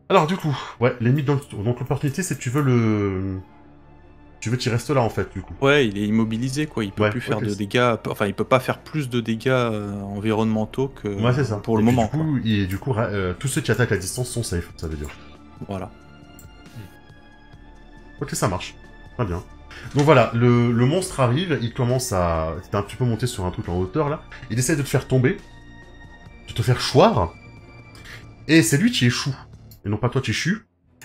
Alors, du coup, ouais, les mythes donc l'opportunité, c'est que tu veux qu'il reste là, en fait, du coup. Ouais, il est immobilisé quoi. Il peut Ouais, plus faire ok, de c'est- dégâts. Enfin, il peut pas faire plus de dégâts environnementaux que Ouais, c'est ça. pour le Et puis, moment. Du coup, tous ceux qui attaquent à distance sont safe, ça veut dire. Quoi. Voilà. Ok, ça marche. Très bien. Donc voilà, le monstre arrive, il commence à... T'es un petit peu monté sur un truc en hauteur, là. Il essaie de te faire tomber, de te faire choir, et c'est lui qui échoue. Et non pas toi qui échoues,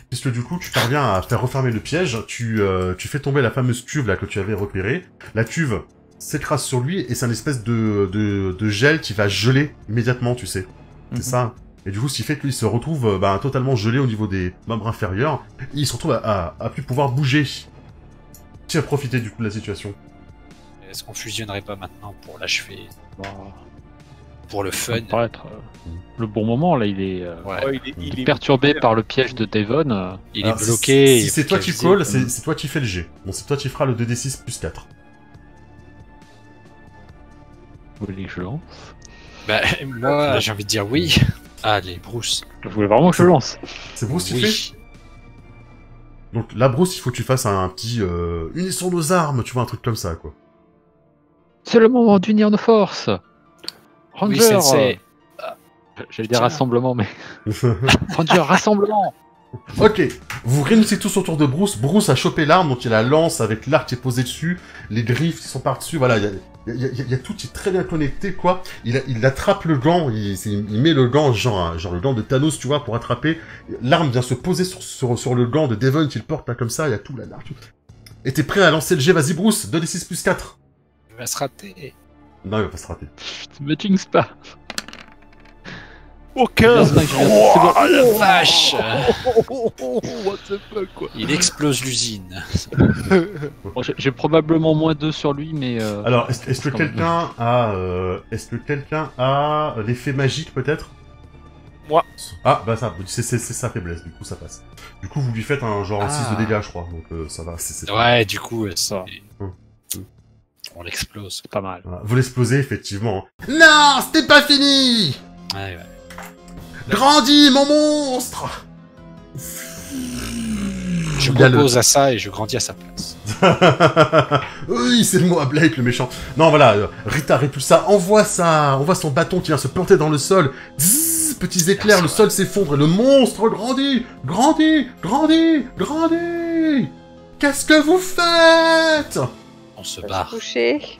puisque du coup, tu parviens à faire refermer le piège, tu fais tomber la fameuse cuve, là, que tu avais repérée. La cuve s'écrase sur lui, et c'est une espèce de gel qui va geler immédiatement, tu sais. C'est Mhm. ça. Et du coup, ce qui fait qu'il se retrouve totalement gelé au niveau des membres inférieurs. Et il se retrouve à plus pouvoir bouger. Qui a profité du coup de la situation? Est-ce qu'on fusionnerait pas maintenant pour l'achever? Bah, Pour le ça fun? me paraît être le bon moment. Là, il est, Ouais. Ouais, il est perturbé par le piège de Devon. Il Alors, est bloqué. Si il c'est est toi qui focalisé. call, c'est toi qui fais le G. Bon, c'est toi qui feras le 2d6 plus 4. Vous voulez que je lance? Bah, moi, j'ai envie de dire oui. Allez, Bruce. Je voulais vraiment que je lance. C'est Bruce qui fait? Oui. Donc là, Bruce, il faut que tu fasses un petit unissons nos armes, tu vois, un truc comme ça, quoi. C'est le moment d'unir nos forces. Oui, Ranger. c'est. J'allais dire Tiens. rassemblement, mais Ranger, rassemblement. Ok, vous réunissez tous autour de Bruce. Bruce a chopé l'arme, donc il a la lance avec l'arc qui est posé dessus, les griffes qui sont par-dessus, voilà, il y a tout qui est très bien connecté, quoi. Il attrape le gant, il met le gant, genre le gant de Thanos, tu vois, pour attraper. L'arme vient se poser sur le gant de Devon qu'il porte, là, comme ça, il y a tout là. Et t'es prêt à lancer le G, vas-y Bruce, 2d6 plus 4. Il va se rater. Non, il va pas se rater. Putain, me jinx pas. aucun. C'est bon. Oh la vache! What the fuck, quoi. Il explose l'usine. Bon, j'ai probablement moins 2 sur lui, mais. Alors, est-ce que quand même. quelqu'un a l'effet magique, peut-être? Moi. Ah, bah ça, c'est sa faiblesse, du coup ça passe. Du coup, vous lui faites un genre 6 de dégâts, je crois, donc ça va, c'est Ouais, du coup, Ça. on l'explose. Pas mal. Voilà. Vous l'explosez, effectivement. Non, c'était pas fini! Ouais, ouais. Grandis, mon monstre! Je Il y a le- m'oppose à ça et je grandis à sa place. Oui, c'est le mot à Blake, le méchant. Non, voilà, Rita Repulsa envoie son bâton qui vient se planter dans le sol. Zzz, petits éclairs, le sol s'effondre et le monstre grandit, grandit, grandit, grandit. Qu'est-ce que vous faites? On se Se barre. coucher.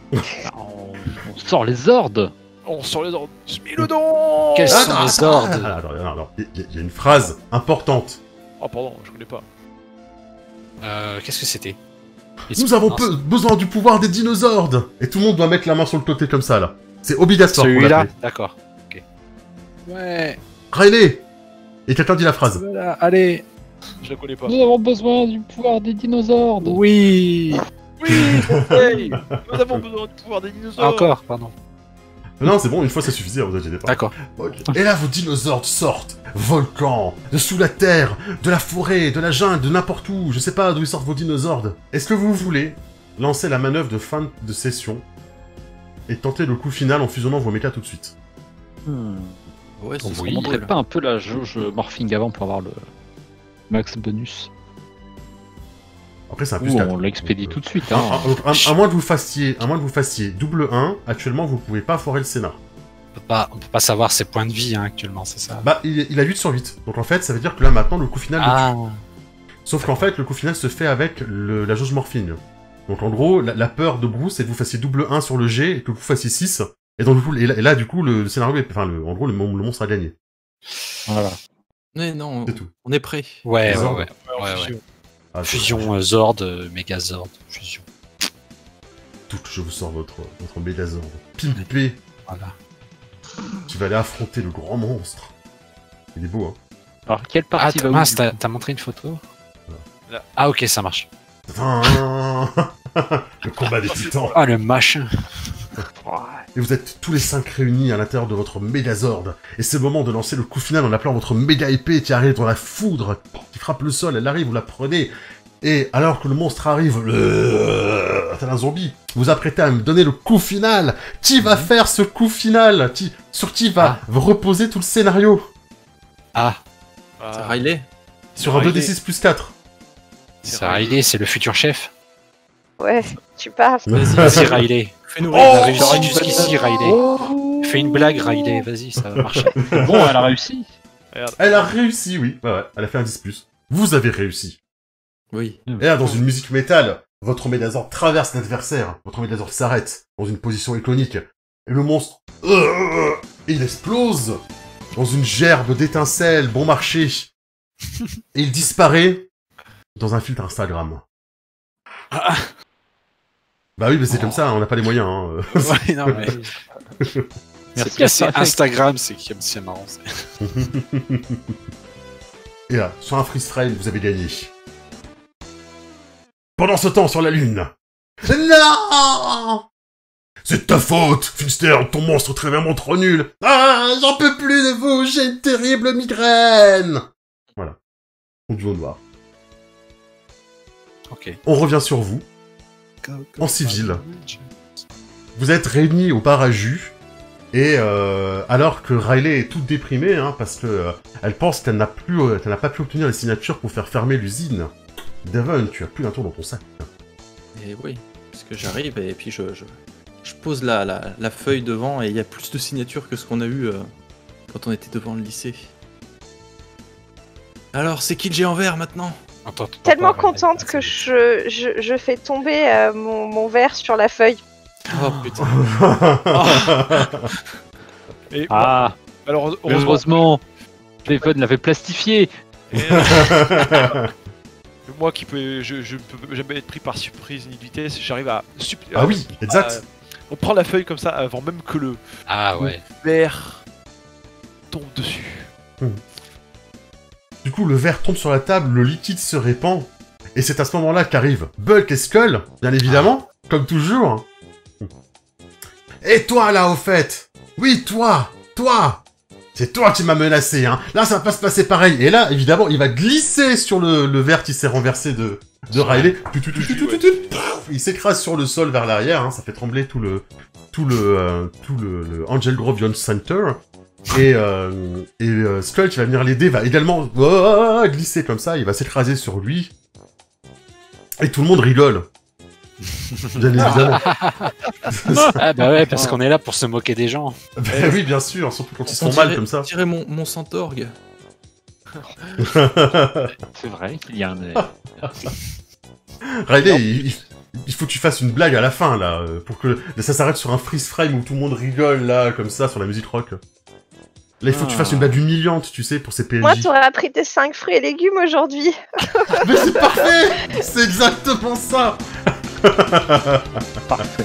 On sort les ordres. On sort les ordres. Smilodon. Quels sont Attends, les attends, ordres? alors, il y a une phrase importante. Oh pardon, je connais pas. Qu'est-ce que c'était? Nous avons Non, besoin du pouvoir des dinosaures. Et tout le monde doit mettre la main sur le côté comme ça, là. C'est obligatoire pour celui-là? l'appeler. D'accord. Ok. Ouais. Riley. Et quelqu'un dit la phrase. Voilà, allez. Je la connais pas. Nous avons besoin du pouvoir des dinosaures. Oui. Oui, hey, nous avons besoin du pouvoir des dinosaures. Encore, pardon. Non, c'est bon, une fois ça suffisait, vous inquiétez pas. D'accord. Ok. Et là, vos dinosaures sortent. Volcans, de sous la terre, de la forêt, de la jungle, de n'importe où. Je sais pas d'où ils sortent vos dinosaures. Est-ce que vous voulez lancer la manœuvre de fin de session et tenter le coup final en fusionnant vos mechas tout de suite? Ouais, Oui. c'est On montrait pas un peu la jauge morphing avant pour avoir le max bonus. Après, c'est un Ou plus 4. on l'expédie tout de suite. À, Hein. à moins que vous fassiez double 1, actuellement vous pouvez pas foirer le scénar. On peut pas savoir ses points de vie hein, actuellement, c'est ça? Bah, il a 8 sur 8. Donc en fait, ça veut dire que là maintenant le coup final. Ah. Sauf qu'en fait, le coup final se fait avec la jauge morphine. Donc en gros, la peur de Bruce, c'est que vous fassiez double 1 sur le G et que vous fassiez 6. Et donc du coup, et là du coup, le scénario, en gros, le monstre a gagné. Voilà. Mais non, C'est tout. on est prêt. Ouais, Zord. ouais. Fusion. Ah, Fusion Zord, Megazord, fusion. Tout, je vous sors votre Megazord. Pimpé, Voilà. qui va aller affronter le grand monstre. Il est beau, hein. Alors, quelle Ah, partie va où mince, t'as montré une photo? Là. Ah, ok, ça marche. Le combat des titans. Ah, le machin. Et vous êtes tous les 5 réunis à l'intérieur de votre Megazord. Et c'est le moment de lancer le coup final en appelant votre méga épée qui arrive dans la foudre, qui frappe le sol, elle arrive, vous la prenez. Et alors que le monstre arrive, tel un zombie, vous apprêtez à me donner le coup final. Qui va faire ce coup final? Sur qui va reposer tout le scénario? Ah, C'est Ah, Riley. Sur un Riley. 2d6 plus 4. c'est Riley, c'est le futur chef. Ouais, tu parles. Vas-y, Riley. Fais-nous On a rire. réussi jusqu'ici, Riley. Fais une blague, Riley, vas-y, ça va marcher. Bon, elle a réussi. regarde. Elle a réussi, oui. Ouais, elle a fait un 10+. Vous avez réussi. Oui. Et là, dans une musique métal, votre Megazord traverse l'adversaire. Votre Megazord s'arrête dans une position iconique. Et le monstre... il explose dans une gerbe d'étincelles bon marché. Et il disparaît dans un filtre Instagram. Ah. Bah oui, mais c'est comme ça, on n'a pas les moyens. Hein. Ouais, non, mais... Merci. Là, c'est Instagram, c'est marrant. Et là, sur un freeze frame, vous avez gagné. Pendant ce temps, sur la Lune... Non! C'est ta faute, Finster, ton monstre est vraiment trop nul. Ah, j'en peux plus de vous, j'ai une terrible migraine. Voilà. On du noir. Ok. On revient sur vous, en civil. Vous êtes réunis au bar à jus, et alors que Riley est toute déprimée, hein, parce que elle pense qu'elle n'a pas pu obtenir les signatures pour faire fermer l'usine. Devon, tu as plus d'un tour dans ton sac. Et oui, parce que j'arrive et puis je pose la feuille devant et il y a plus de signatures que ce qu'on a eu quand on était devant le lycée. Alors, c'est qui le géant vert maintenant? Tellement contente que je fais tomber mon verre sur la feuille. Oh putain. Et Ah, alors, heureusement, Devon l'avait plastifié. moi qui peux, je ne peux jamais être pris par surprise ni de vitesse, j'arrive à... Ah oui, exact. On prend la feuille comme ça avant même que le Ah ouais. verre tombe dessus. Du coup, le verre tombe sur la table, le liquide se répand, et c'est à ce moment-là qu'arrivent Bulk et Skull, bien évidemment, comme toujours. Et toi, là, au fait? Oui, toi! C'est toi qui m'as menacé, hein. Là, ça va pas se passer pareil. Et là, évidemment, il va glisser sur le verre qui s'est renversé de Riley. Il s'écrase sur le sol vers l'arrière, hein. Ça fait trembler tout le Angel Grove Young Center. Et Skull qui va venir l'aider va également glisser comme ça. Il va s'écraser sur lui. Et tout le monde rigole. Bien évidemment. Ah bah ouais, parce qu'on est là pour se moquer des gens. Bah oui, bien sûr, surtout quand ils se font mal comme ça. On dirait mon centaurgue. C'est vrai qu'il y a un... Riley, il faut que tu fasses une blague à la fin, là, pour que ça s'arrête sur un freeze frame où tout le monde rigole, là, comme ça, sur la musique rock. Là, il faut que tu fasses une blague humiliante, tu sais, pour ces PNJ. Moi, t'aurais appris tes 5 fruits et légumes aujourd'hui. Mais c'est parfait! C'est exactement ça! Parfait.